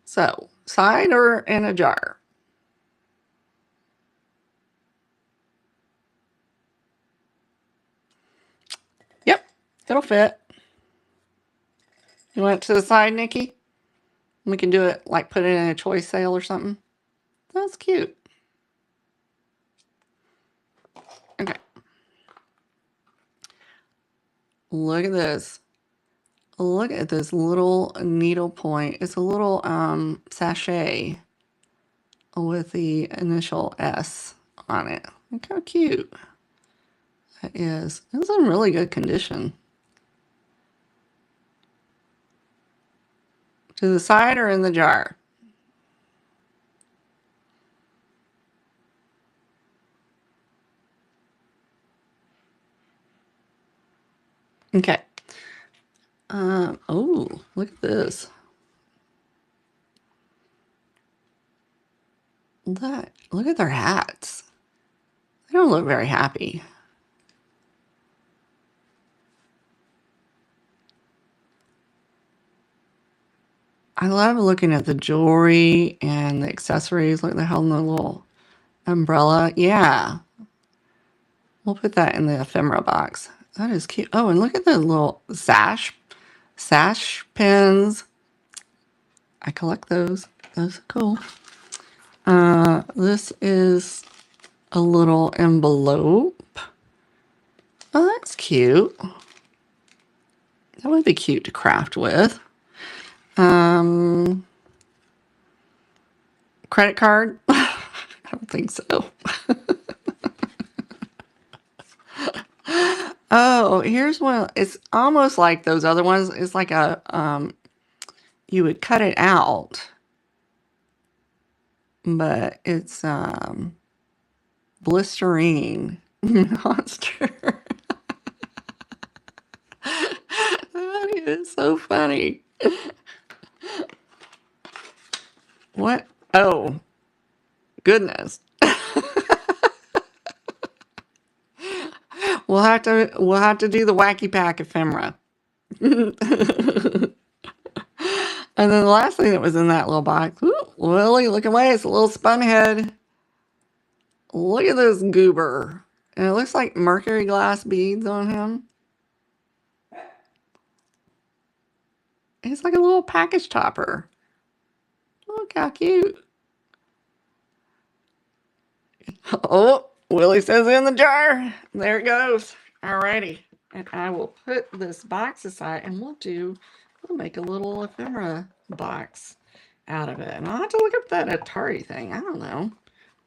So, side or in a jar? Yep, it'll fit. You want it to the side, Nikki? We can do it, like put it in a choice sale or something. That's cute. Okay. Look at this. Look at this little needle point. It's a little sachet with the initial S on it. Look how cute that is. It's in really good condition. To the side or in the jar? Okay. Oh, look at this. Look at their hats. They don't look very happy. I love looking at the jewelry and the accessories. Look, they're holding a little umbrella. Yeah. We'll put that in the ephemera box. That is cute. Oh, and look at the little sash pins. I collect those. Those are cool. This is a little envelope. Oh, that's cute. That would be cute to craft with. Credit card? I don't think so. Oh, here's one. It's almost like those other ones. It's like a, you would cut it out, but it's, blistering monster. That is so funny. What? Oh, goodness. We'll have to do the wacky pack ephemera. And then the last thing that was in that little box, ooh, Lily, look away, it's a little spun head. Look at this goober. And it looks like mercury glass beads on him. It's like a little package topper. Look how cute. Oh, Willie says in the jar. There it goes. Alrighty. And I will put this box aside and we'll make a little ephemera box out of it. And I'll have to look up that Atari thing. I don't know.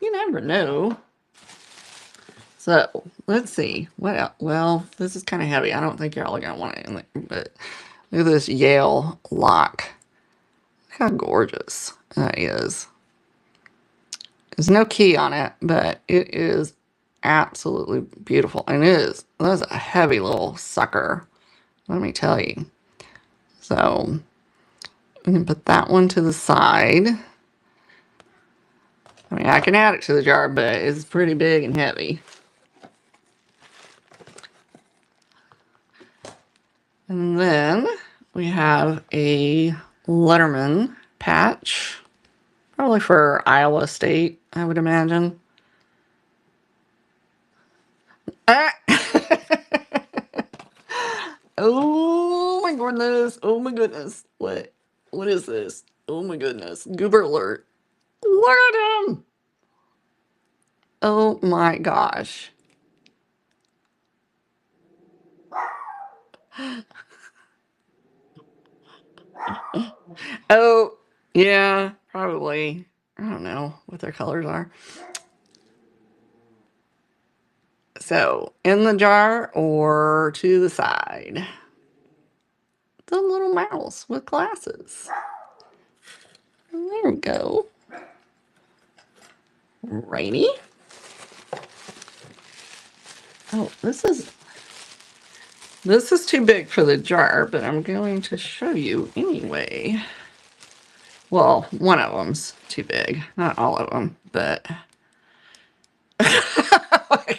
You never know. So let's see. What else? Well, this is kind of heavy. I don't think y'all are going to want it in there. But look at this Yale lock. Look how gorgeous that is. There's no key on it, but it is absolutely beautiful. And that's a heavy little sucker, let me tell you. So we can put that one to the side. I mean, I can add it to the jar, but it's pretty big and heavy. And then we have a Letterman patch, probably for Iowa State, I would imagine. Ah! Oh my goodness. Oh my goodness. What is this? Oh my goodness. Goober alert. Look at him. Oh my gosh. Oh, yeah, probably. I don't know what their colors are. So, in the jar or to the side? The little mouse with glasses. There we go. Righty. Oh, this is too big for the jar, but I'm going to show you anyway. Well, one of them's too big. Not all of them, but... Oh my God.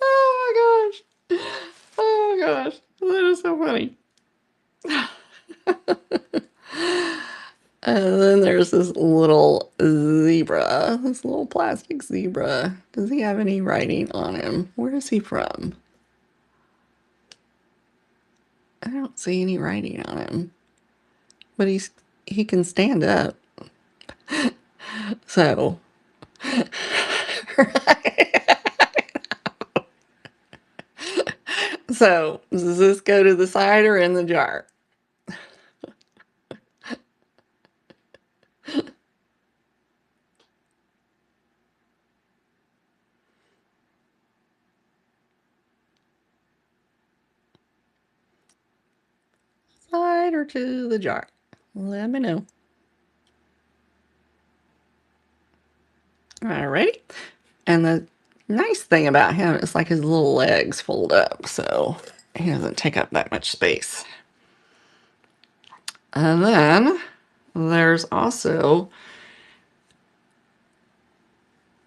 Oh my gosh. Oh my gosh. That is so funny. And then there's this little zebra, this little plastic zebra. Does he have any writing on him? Where is he from? I don't see any writing on him. But he can stand up. So so does this go to the side or in the jar? Side or to the jar? Let me know. Alrighty. And the nice thing about him is like his little legs fold up, so he doesn't take up that much space. And then there's also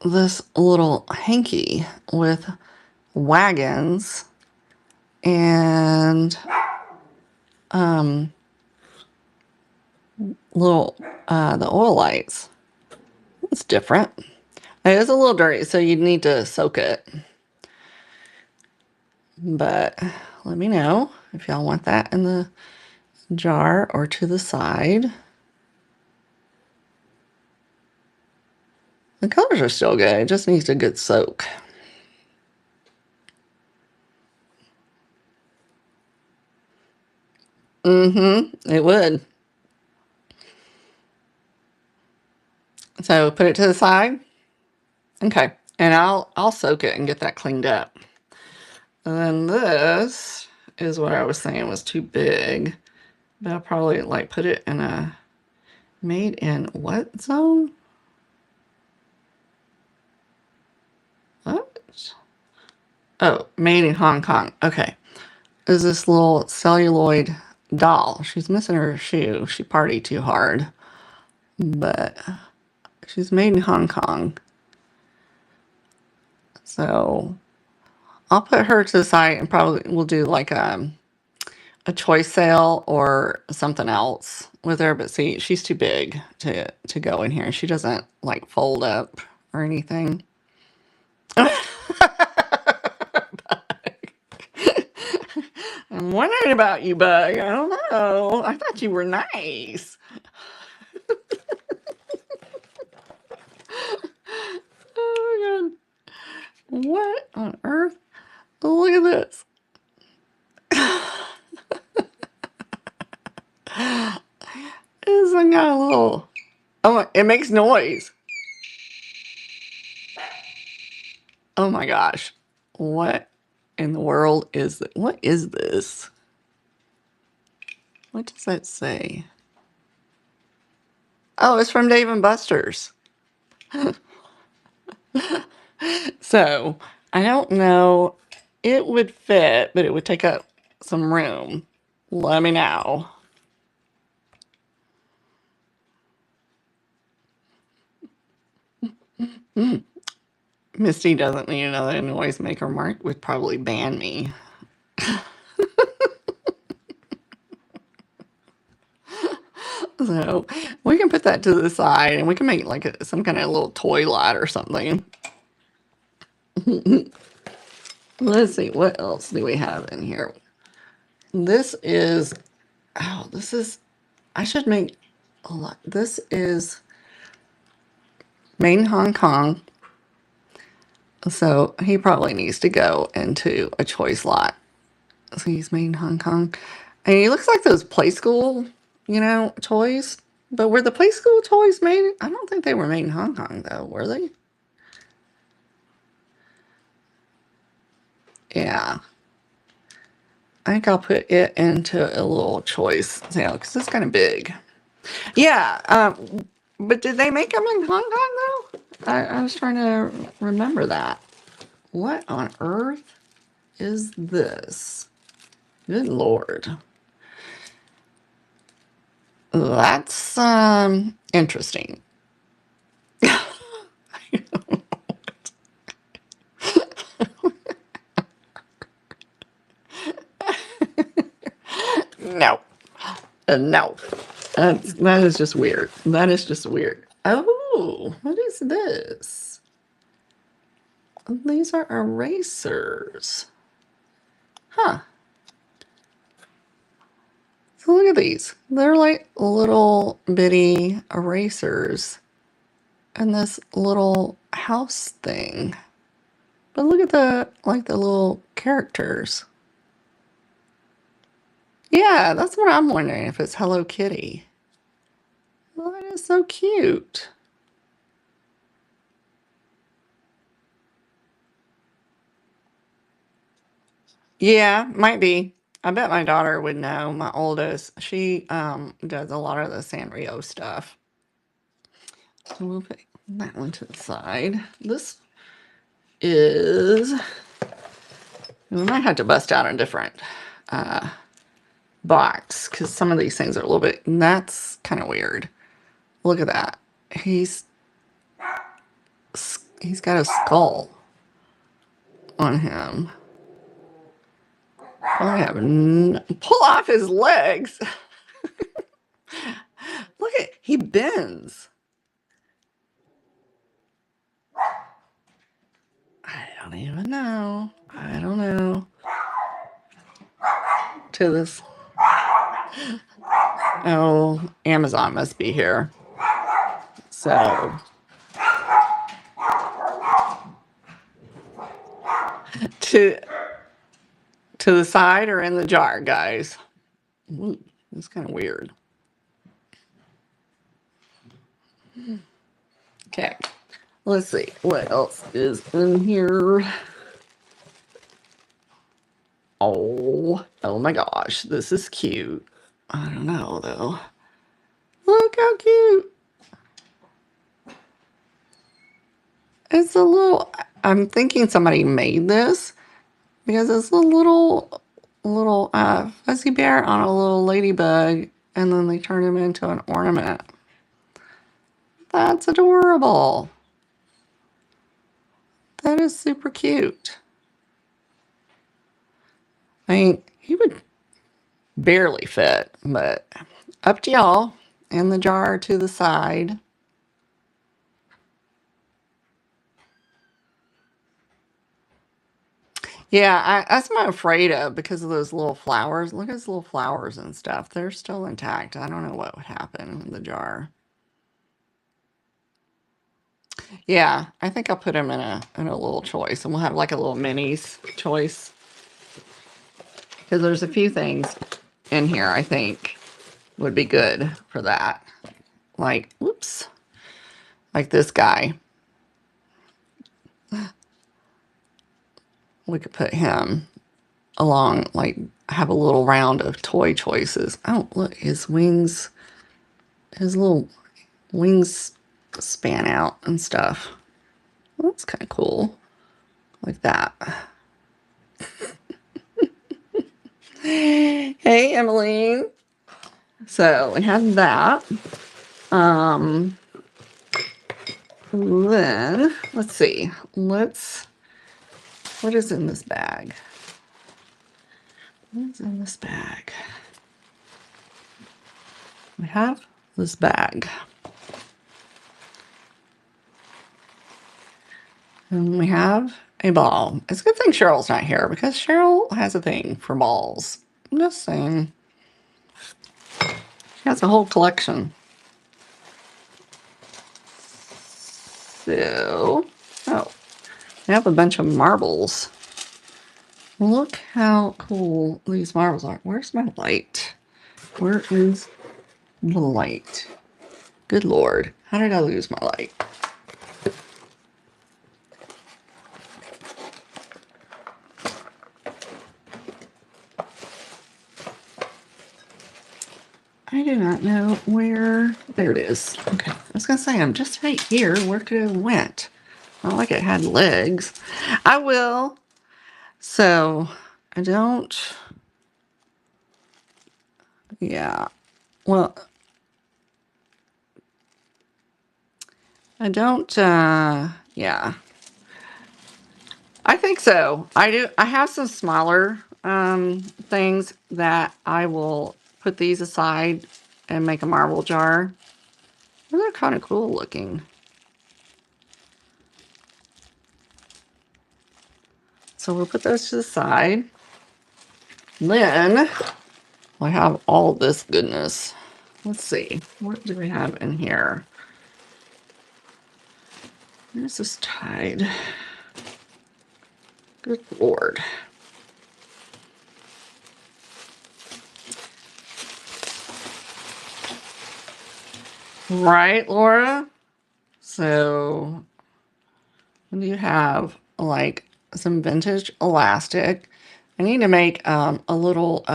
this little hanky with wagons and little the oil lights. It's different. It is a little dirty, so you'd need to soak it. But let me know if y'all want that in the jar or to the side. The colors are still good. It just needs a good soak. It would. So put it to the side. Okay. And I'll soak it and get that cleaned up. And then this is what I was saying was too big. But I'll probably like put it in a made in what zone? What? Oh, made in Hong Kong. Okay. Is this little celluloid doll. She's missing her shoe. She partied too hard. But she's made in Hong Kong. So I'll put her to the side and probably we'll do like a choice sale or something else with her. But see, she's too big to go in here. She doesn't like fold up or anything. I'm wondering about you, Bug. I don't know. I thought you were nice. Oh my god. What on earth? Look at this. This one got a little. Oh, it makes noise. Oh my gosh. What in the world is it? What is this? What does that say? Oh, it's from Dave and Buster's. So, I don't know. It would fit, but it would take up some room. Let me know. Misty doesn't need another noisemaker. Mark would probably ban me. So we can put that to the side and we can make like some kind of little toy lot or something. Let's see, what else do we have in here? This is, oh, this is, I should make a lot. This is made in Hong Kong. So he probably needs to go into a choice lot. So he's made in Hong Kong. And he looks like those play school, toys. But were the play school toys made? I don't think they were made in Hong Kong, though, were they? Yeah. I think I'll put it into a little choice sale because it's kind of big. Yeah. But did they make them in Hong Kong, though? I was trying to remember that. What on earth is this? Good Lord. That's interesting. No. No. That is just weird. That is just weird. Oh, what is this? These are erasers. Huh. So look at these. They're like little bitty erasers. And this little house thing. But look at the little characters. Yeah, that's what I'm wondering, if it's Hello Kitty. Well, that is so cute. Yeah, might be. I bet my daughter would know, my oldest. She does a lot of the Sanrio stuff. So we'll put that one to the side. This is, we might have to bust out a different box because some of these things are a little bit, and that's kind of weird. Look at that. He's got a skull on him. I have pull off his legs. Look at, he bends. I don't even know. I don't know. To this. Oh, Amazon must be here. So. To the side or in the jar, guys? Ooh, that's kind of weird. Okay. Let's see. What else is in here? Oh my gosh. This is cute. I don't know, though. Look how cute. It's a little, I'm thinking somebody made this because it's a little fuzzy bear on a little ladybug, and then they turn him into an ornament. That's adorable. That is super cute. I mean, he would barely fit, but up to y'all. And the jar to the side. Yeah, that's what I'm afraid of because of those little flowers. Look at those little flowers and stuff. They're still intact. I don't know what would happen in the jar. Yeah, I think I'll put them in a little choice, and we'll have like a little minis choice because there's a few things in here I think would be good for that. Like, whoops, like this guy. We could put him along, like have a little round of toy choices. Oh, look, his wings, his little wings span out and stuff. Well, that's kind of cool. Like that. Hey, Emmeline. So we have that. Um, then let's see. What is in this bag? What is in this bag? We have this bag. And we have a ball. It's a good thing Cheryl's not here because Cheryl has a thing for balls. I'm just saying. She has a whole collection. So, oh, we have a bunch of marbles. Look how cool these marbles are. Where's my light? Where is the light? Good Lord. How did I lose my light? I do not know where. There it is. Okay. I was going to say, I'm just right here. Where could it have went? Not like it had legs. I will. So, I don't. Yeah. Well, I don't. Yeah. I think so. I do. I have some smaller things that I will put these aside and make a marble jar. They're kind of cool looking. So we'll put those to the side. Then I have all this goodness. Let's see. What do we have in here? Where's this tied? Good Lord. Right, Laura? So, what do you have? Like some vintage elastic. I need to make a little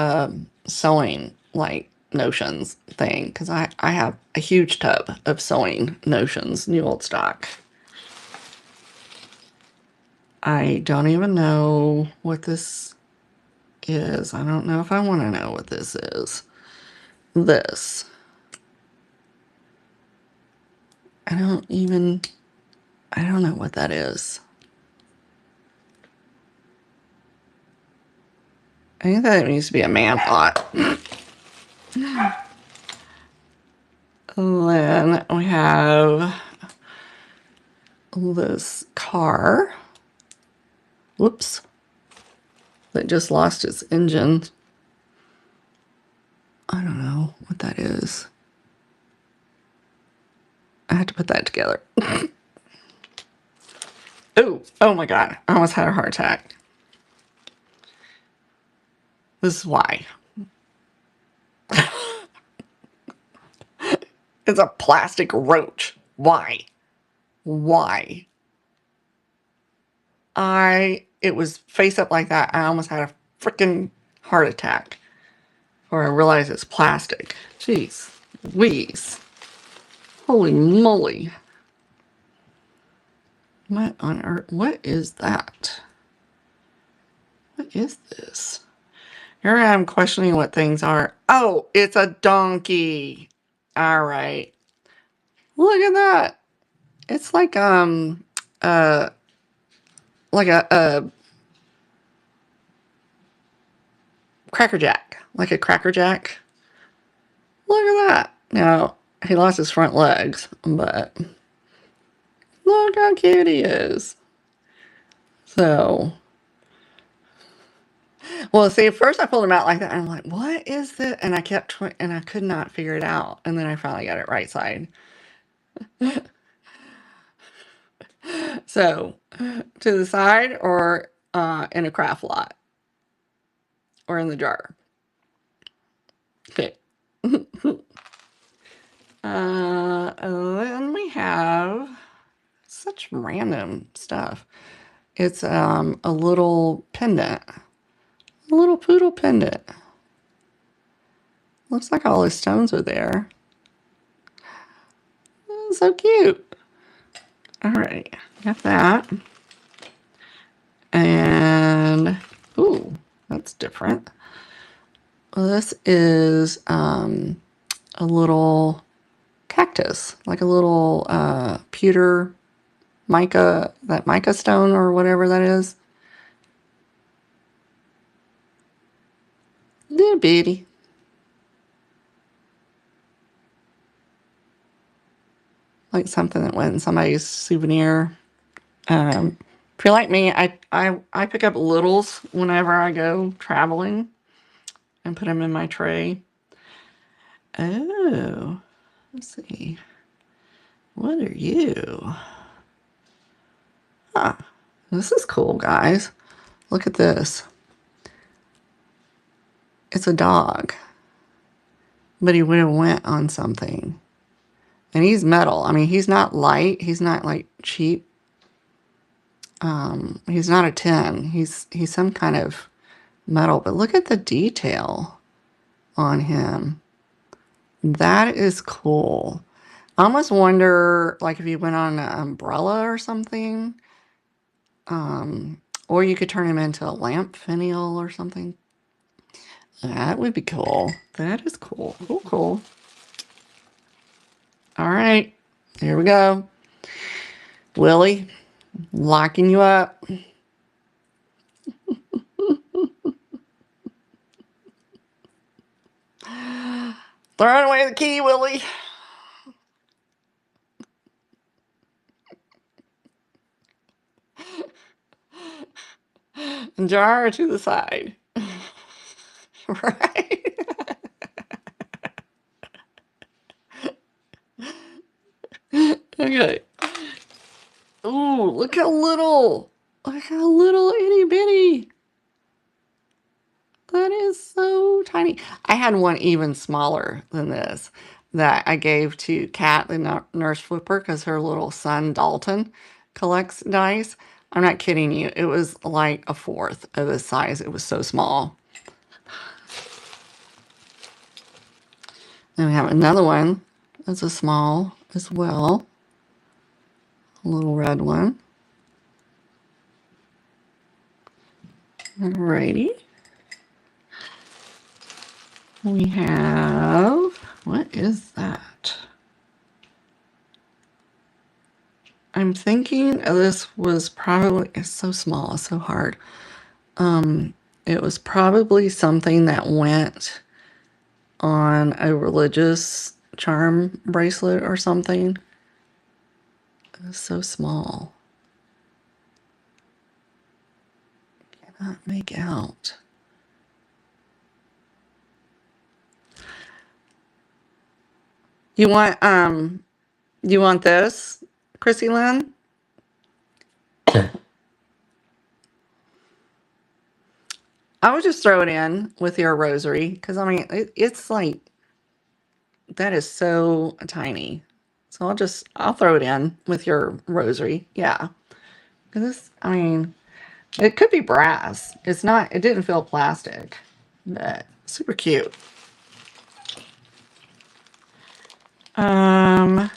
sewing like notions thing because I have a huge tub of sewing notions, new old stock. I don't even know what this is. I don't know if I want to know what this is. This. I don't know what that is. I think that needs to be a man pot. And then we have this car. Whoops. That just lost its engine. I don't know what that is. I had to put that together. Oh my God. I almost had a heart attack. This is why. It's a plastic roach. Why? Why? It was face up like that. I almost had a freaking heart attack before I realized it's plastic. Jeez. Louise. Holy moly. What on earth? What is that? What is this? Here I am questioning what things are. Oh, it's a donkey. All right. Look at that. It's uh like a Cracker Jack. Like a Cracker Jack. Look at that. Now, he lost his front legs, but look how cute he is. So, Well, see, at first I pulled them out like that, and I'm like, "What is this?" And I kept and I could not figure it out, and then I finally got it right side. So, to the side or in a craft lot or in the jar. Okay. And then we have such random stuff. It's a little pendant, a little poodle pendant. Looks like all his stones are there. Oh, so cute. All right, got that. And ooh, that's different. Well, this is a little cactus, like a little pewter mica, that mica stone or whatever that is. Little bitty. Like something that went in somebody's souvenir. If you're like me, I pick up littles whenever I go traveling and put them in my tray. Oh, let's see. What are you? Huh. This is cool, guys. Look at this. It's a dog, but he would have went on something. And he's metal. I mean, he's not light. He's not like cheap. He's not a tin. He's some kind of metal. But look at the detail on him. That is cool. I almost wonder, like, if you went on an umbrella or something, or you could turn him into a lamp finial or something. That would be cool. That is cool. Cool, cool. All right, here we go. Willie, locking you up. Throwing away the key, Willie. And jar to the side. Right? Okay. Ooh, look how little. Look how little itty bitty. That is so tiny. I had one even smaller than this that I gave to Kat, the nurse flipper, because her little son, Dalton, collects dice. I'm not kidding you. It was like a fourth of the size. It was so small. Then we have another one. That's a small as well. A little red one. Alrighty. We have, what is that? I'm thinking this was probably, it's so small, it's so hard. It was probably something that went on a religious charm bracelet or something. It was so small. Cannot make out. You want this, Chrissy Lynn? I would just throw it in with your rosary because I mean it's like that is so tiny. So I'll throw it in with your rosary. Yeah. Because this, I mean, it could be brass. It's not, it didn't feel plastic, but super cute. Um,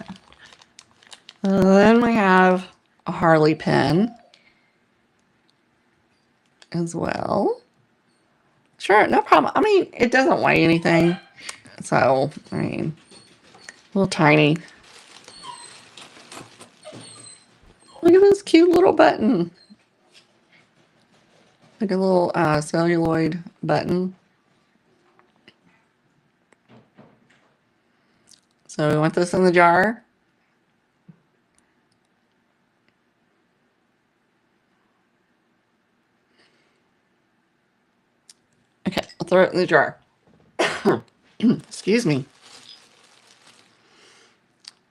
then we have a Harley pen as well. Sure, no problem. I mean, it doesn't weigh anything. So, I mean, a little tiny. Look at this cute little button. Like a little celluloid button. So we want this in the jar. throw it in the jar. Excuse me.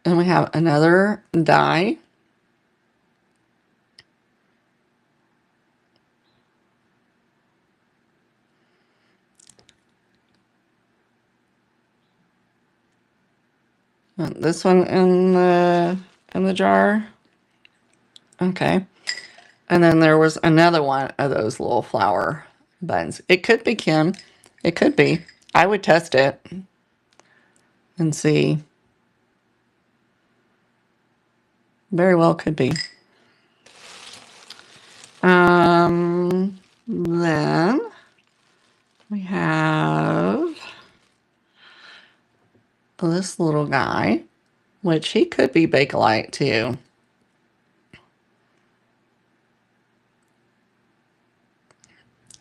And we have another die. This one in the jar. Okay. And then there was another one of those little flower buttons. It could be Kim. It could be. I would test it and see. Very well could be. Then we have this little guy, which he could be Bakelite too.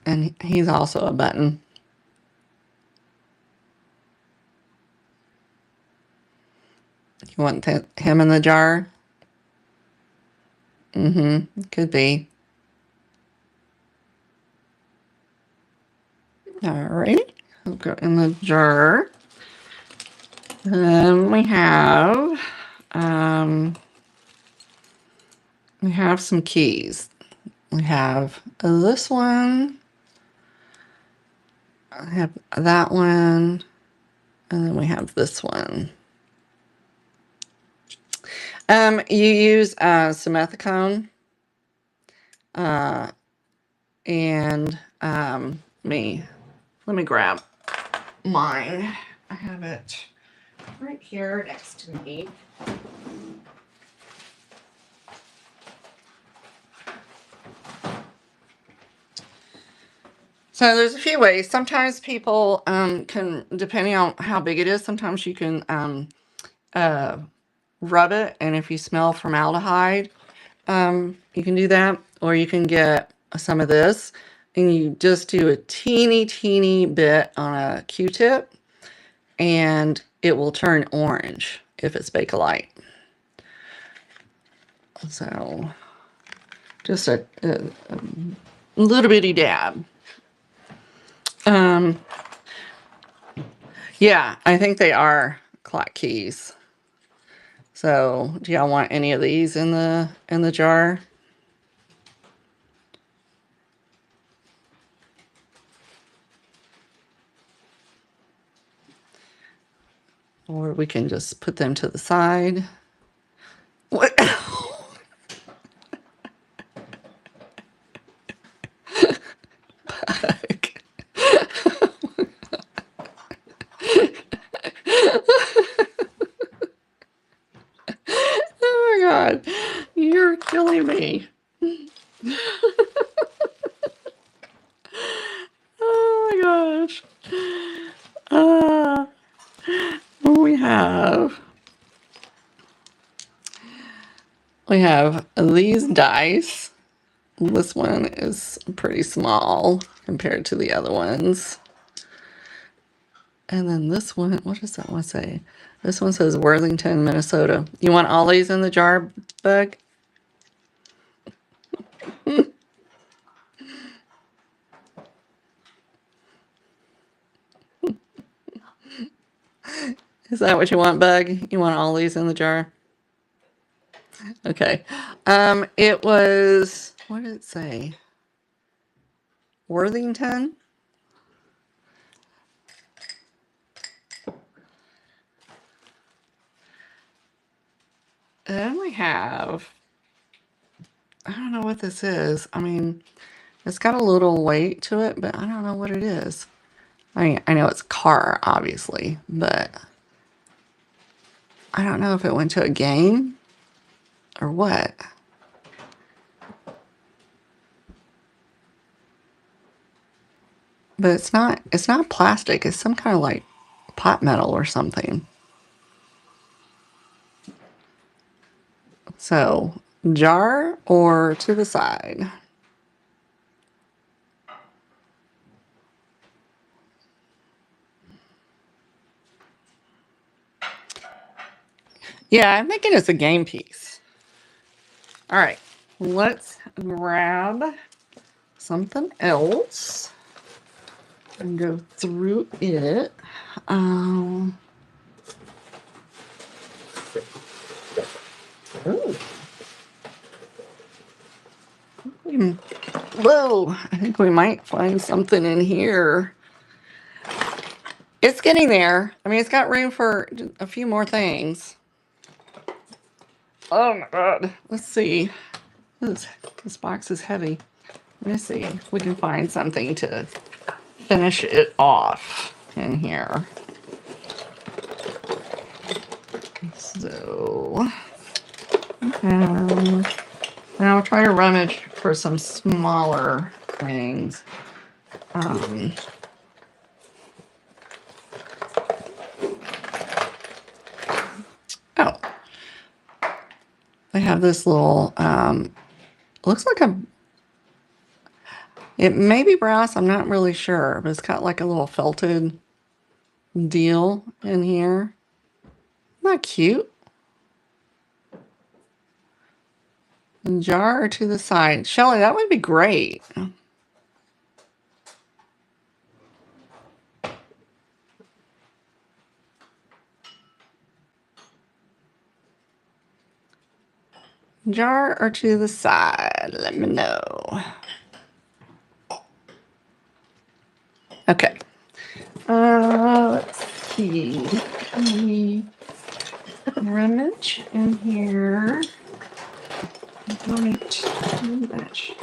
And he's also a button. You want him in the jar? Could be. All right. I'll go in the jar. Then we have some keys. We have this one. I have that one. And then we have this one. You use simethicone. And let me grab mine. I have it right here next to me. So there's a few ways. Sometimes people can, depending on how big it is, sometimes you can rub it, and if you smell formaldehyde, you can do that. Or you can get some of this, and you just do a teeny bit on a Q-tip, and it will turn orange if it's Bakelite. So just a little bitty dab. Yeah, I think they are clock keys. So do y'all want any of these in the jar? Or we can just put them to the side. What? Oh my God, you're killing me. Oh my gosh. We have these dice. This one is pretty small compared to the other ones. And then this one, what does that one say? This one says Worthington, Minnesota. You want all these in the jar, Bug? Is that what you want, Bug? You want all these in the jar? Okay. It was, what did it say? Worthington? And we have, I don't know what this is. I mean, it's got a little weight to it, but I don't know what it is. I mean, I know it's car, obviously, but I don't know if it went to a game or what. But it's not plastic. It's some kind of like pot metal or something. So, jar or to the side? Yeah, I'm thinking it's a game piece. All right, let's grab something else. and go through it. Oh. Whoa, I think we might find something in here. It's getting there. I mean, it's got room for a few more things. Oh my God. Let's see. This box is heavy. Let me see if we can find something to finish it off in here. So, and I'll try to rummage for some smaller things. Oh, they have this little, looks like it may be brass, I'm not really sure, but it's got like a little felted deal in here. Isn't that cute? A jar to the side. Shelly, that would be great. Jar or to the side? Let me know. Okay. Let's see. Can we rummage in here? Right. Match.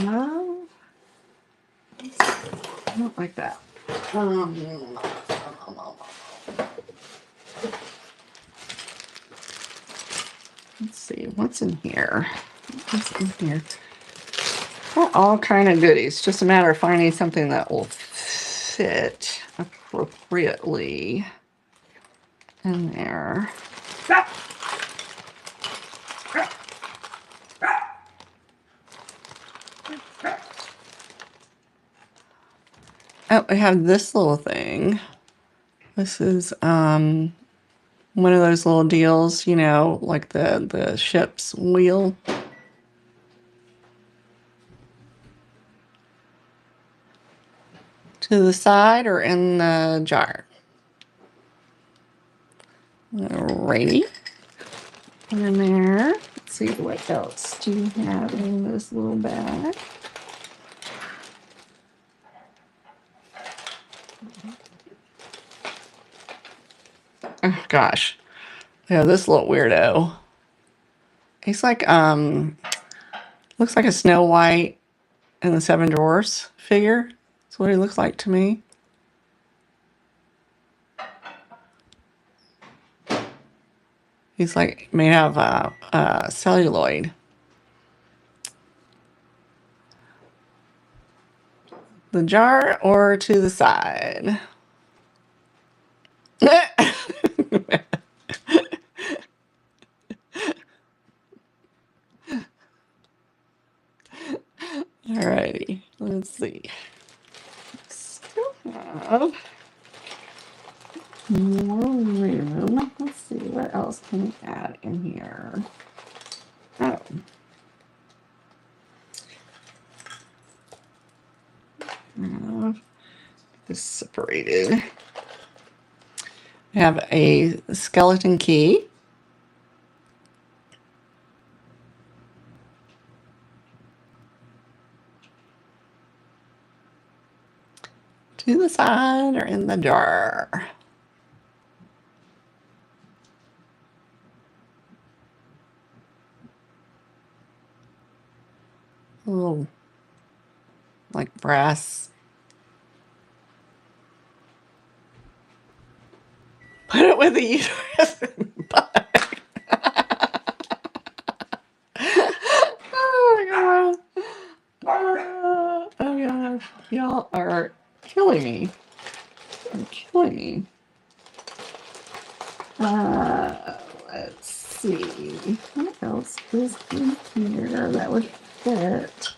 No. I don't like that. Let's see, what's in here? What's in here? Well, all kind of goodies. Just a matter of finding something that will fit appropriately in there. Oh, I have this little thing. This is one of those little deals, you know, like the ship's wheel. To the side or in the jar? Alrighty. Put in there. Let's see what else do you have in this little bag. Oh gosh. Yeah, this little weirdo. He's like looks like a Snow White and the Seven Dwarfs figure. That's what he looks like to me. He's like made out of celluloid. The jar or to the side? Alrighty, let's see. Still have more room. Let's see what else can we add in here. Oh. This separated. We have a skeleton key. To the side or in the jar? A little like brass. Put it with the uterus and butt. Oh my god. Oh gosh. Y'all are killing me. You're killing me. Let's see. What else is in here that would fit?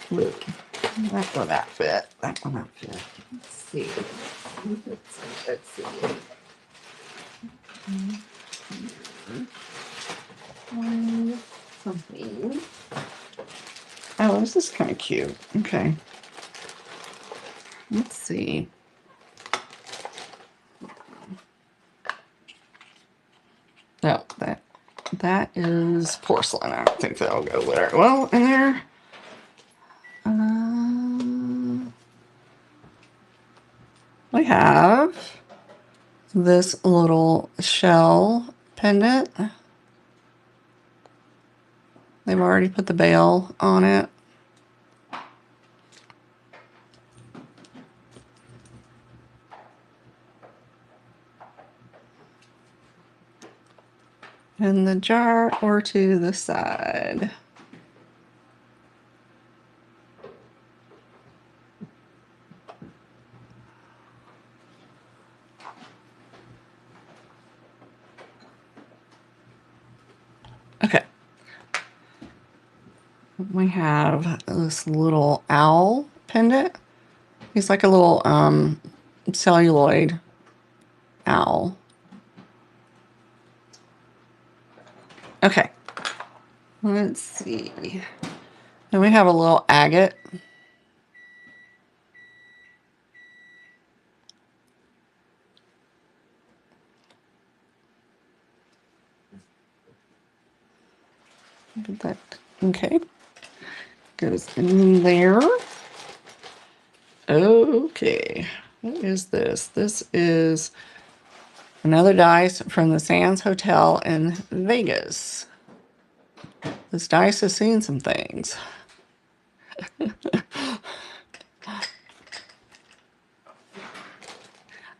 Blue. That one that fit. That one that fit. Let's see. Let's see. Something. Oh, this is kind of cute. Okay. Let's see. No, that is porcelain. I don't think that'll go with it. Well, in there. We have this little shell pendant. They've already put the bail on it. In the jar or to the side. Okay. We have this little owl pendant. He's like a little celluloid owl. Okay. Let's see. Then we have a little agate. That okay. Goes in there. Okay. What is this? This is another dice from the Sands Hotel in Vegas. This dice has seen some things.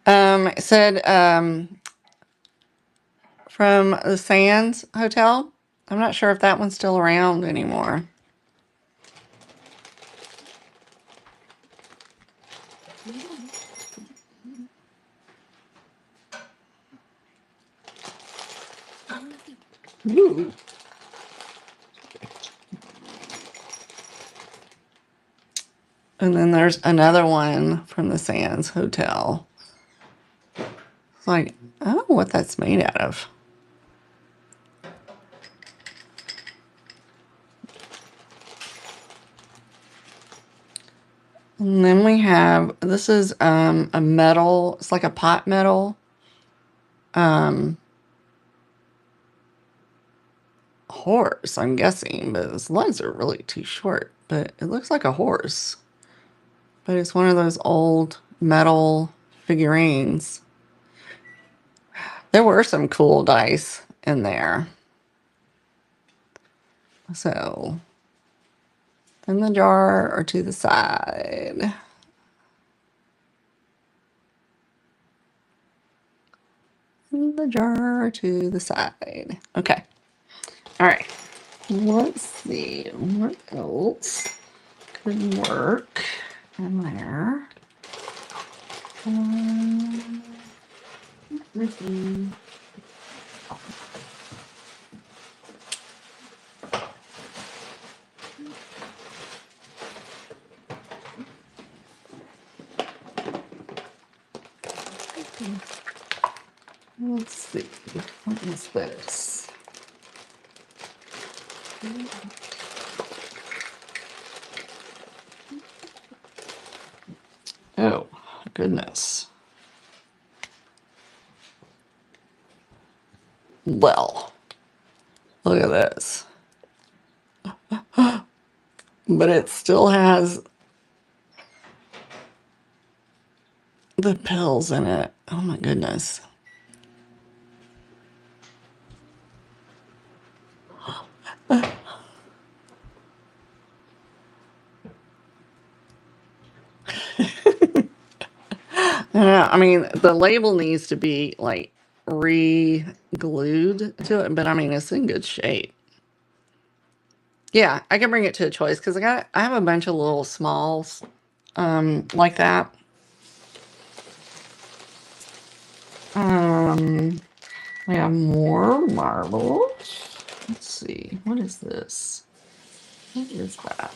It said from the Sands Hotel. I'm not sure if that one's still around anymore. Ooh. And then there's another one from the Sands Hotel. It's like, I don't know what that's made out of. And then we have, this is a metal, it's like a pot metal horse, I'm guessing, but his legs are really too short, but it looks like a horse. But it's one of those old metal figurines. There were some cool dice in there. So, in the jar or to the side. In the jar to the side. Okay. All right. Let's see what else could work in there. Let's see. What is this? Oh, goodness. Well, look at this. But it still has the pills in it. Oh my goodness. I mean, the label needs to be like re-glued to it, but I mean, it's in good shape. Yeah, I can bring it to a choice because I have a bunch of little smalls like that. We have more marbles. Let's see, what is this? What is that?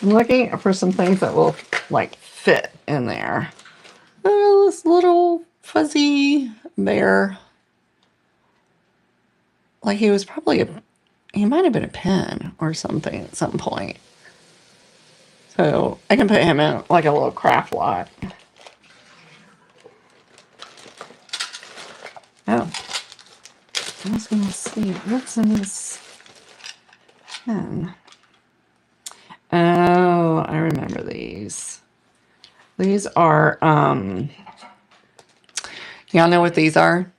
I'm looking for some things that will like fit in there. Oh, this little fuzzy bear. Like he was probably he might have been a pen or something at some point. So I can put him in like a little craft lot. Oh, I was gonna see what's in this pen. Oh, I remember these. These are y'all know what these are?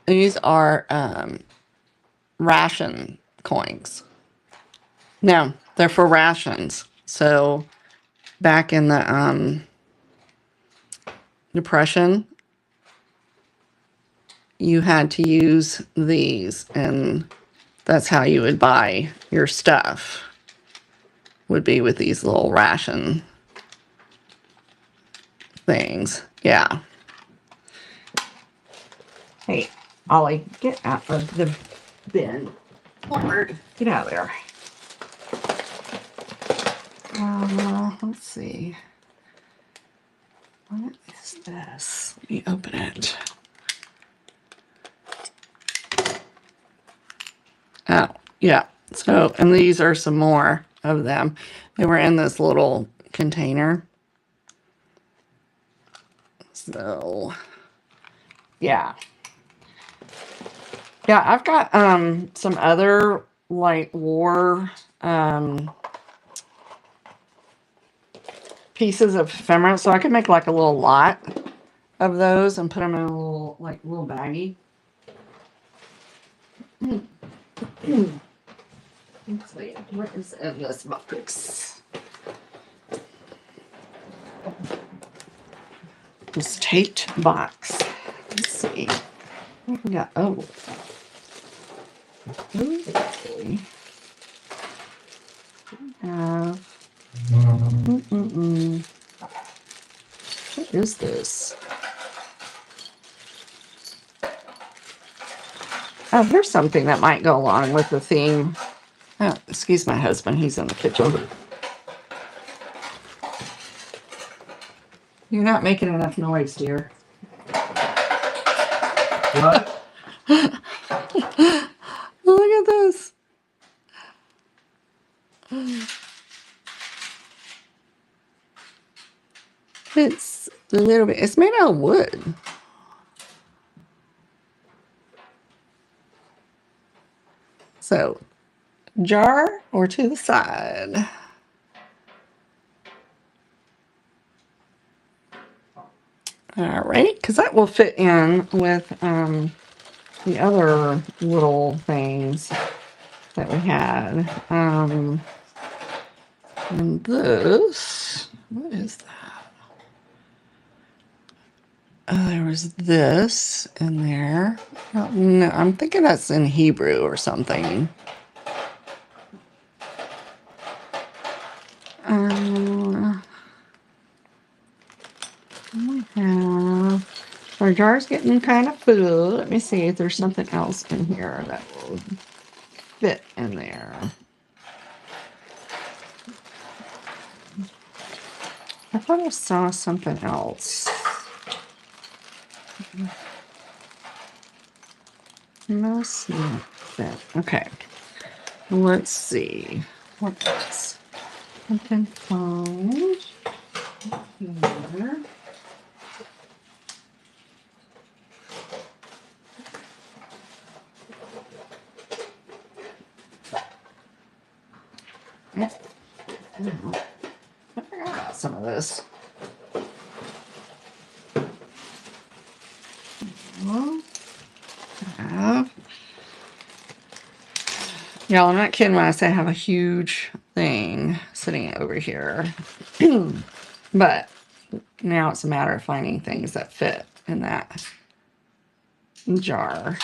These are ration coins. No, they're for rations. So back in the Depression, you had to use these, and that's how you would buy your stuff, would be with these little ration things. Yeah. Hey, Ollie, get out of the bin. Lord, get out of there. Let's see. What is this? Let me open it. Oh, yeah. So, and these are some more of them. They were in this little container. So, yeah. Yeah, I've got some other like war pieces of ephemera, so I could make like a little lot of those and put them in a little little baggie. Let's see, what is in this box? This taped box. Let's see. What we got? Oh. Okay. We have. What is this? Oh, here's something that might go along with the theme. Oh, excuse my husband. He's in the kitchen. You're not making enough noise, dear. What? Look at this. It's a little bit, it's made out of wood. So, jar or to the side. All right, because that will fit in with the other little things that we had. And this, what is that? There was this in there. Oh, no, I'm thinking that's in Hebrew or something. Our jar's getting kind of full. Let me see if there's something else in here that will fit in there. I thought I saw something else. Must not fit. Okay. Let's see. What else? I can find here. I forgot about some of this. Y'all, I'm not kidding when I say I have a huge thing sitting over here. But now it's a matter of finding things that fit in that jar.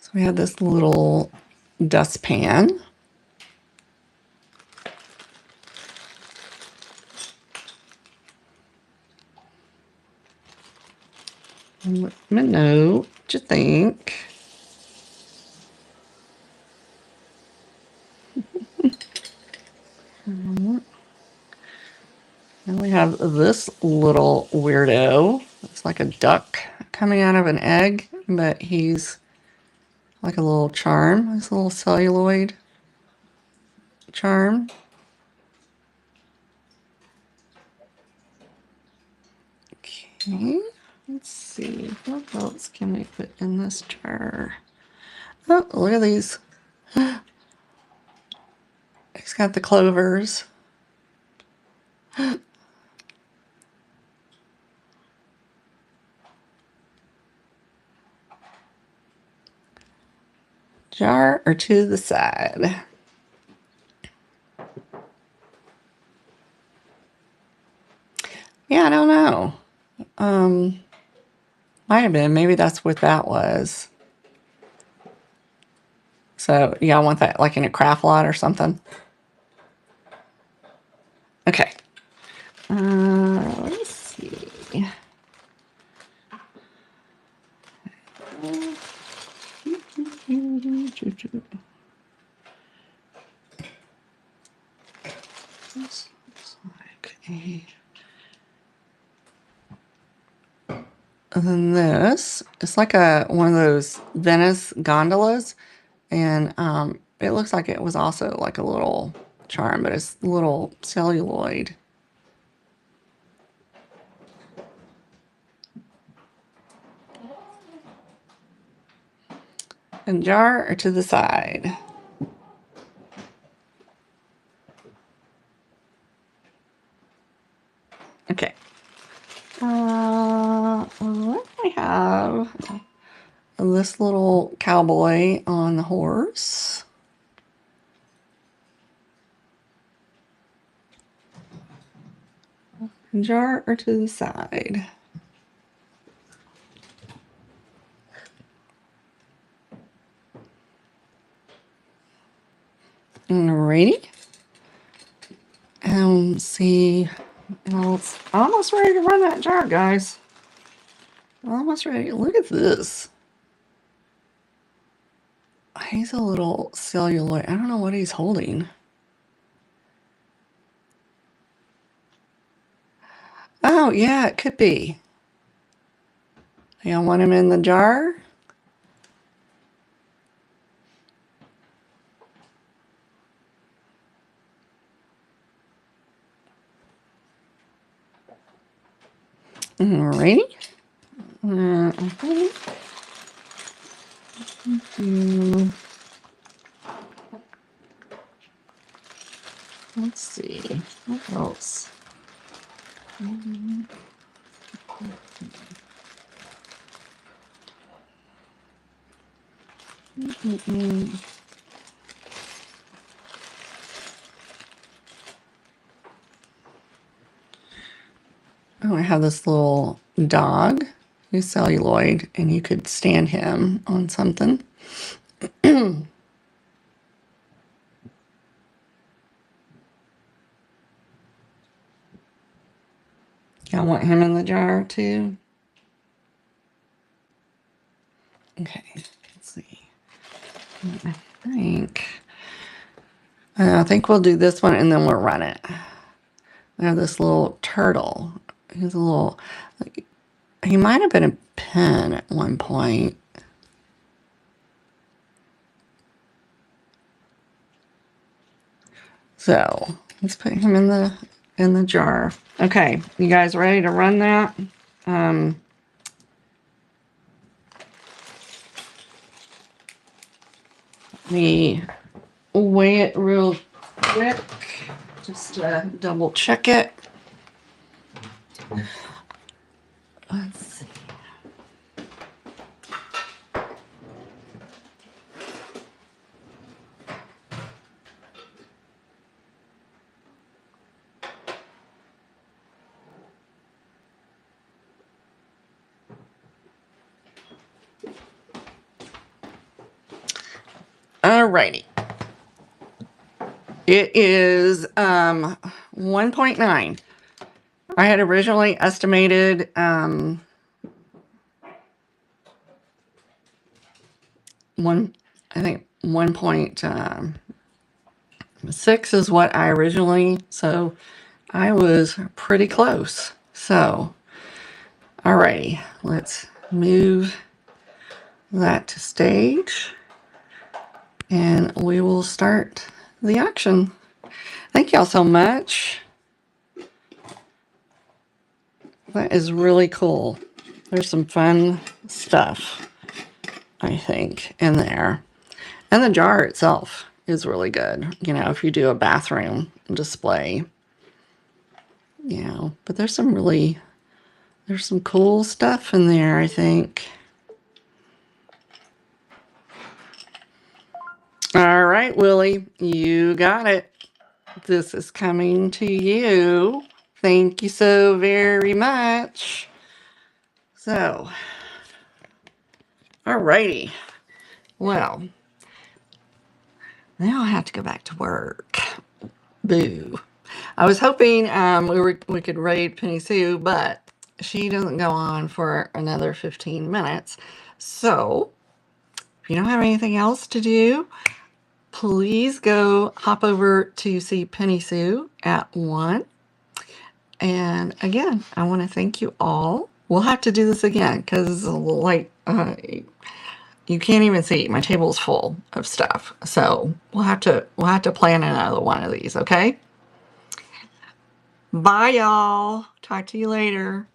So we have this little dustpan. Let me know what you think. And we have this little weirdo. It's like a duck coming out of an egg, but he's like a little charm. It's a little celluloid charm. Okay, let's see. What else can we put in this jar? Oh, look at these. He's got the clovers. Jar or to the side? Yeah, I don't know. Might have been. Maybe that's what that was. So, yeah, I want that like in a craft lot or something. Okay. Let's see. This looks like a... And then this, it's like one of those Venice gondolas, and it looks like it was also like a little charm, but it's a little celluloid. And jar or to the side? Okay. What do I have? This little cowboy on the horse. Jar or to the side? Alrighty. And see. Well, it's almost ready to run that jar, guys. Almost ready. Look at this. He's a little celluloid. I don't know what he's holding. Oh, yeah, it could be. Y'all want him in the jar? Alrighty. Let's see. What else? Oh, I have this little dog who's celluloid, and you could stand him on something. I want him in the jar too. Okay, let's see. I think we'll do this one and then we'll run it. I have this little turtle. He's a little, he might have been a pen at one point. So let's put him in the jar. Okay, you guys ready to run that? Let me weigh it real quick, just to double check it. Let's see. Alrighty. It is 1.9. I had originally estimated I think 1.6 is what I originally, so I was pretty close. So, alrighty, let's move that to stage and we will start the auction. Thank y'all so much. That is really cool. There's some fun stuff, I think, in there. And the jar itself is really good, you know, if you do a bathroom display. You know, but there's some cool stuff in there, I think. All right, Willie, you got it. This is coming to you. Thank you so very much. So, alrighty. Well, now I have to go back to work. Boo. I was hoping we could raid Penny Sue, but she doesn't go on for another 15 minutes. So, if you don't have anything else to do, please go hop over to see Penny Sue at 1. And again, I want to thank you all. We'll have to do this again because like you can't even see my table's full of stuff. So we'll have to plan another one of these, okay? Bye y'all. Talk to you later.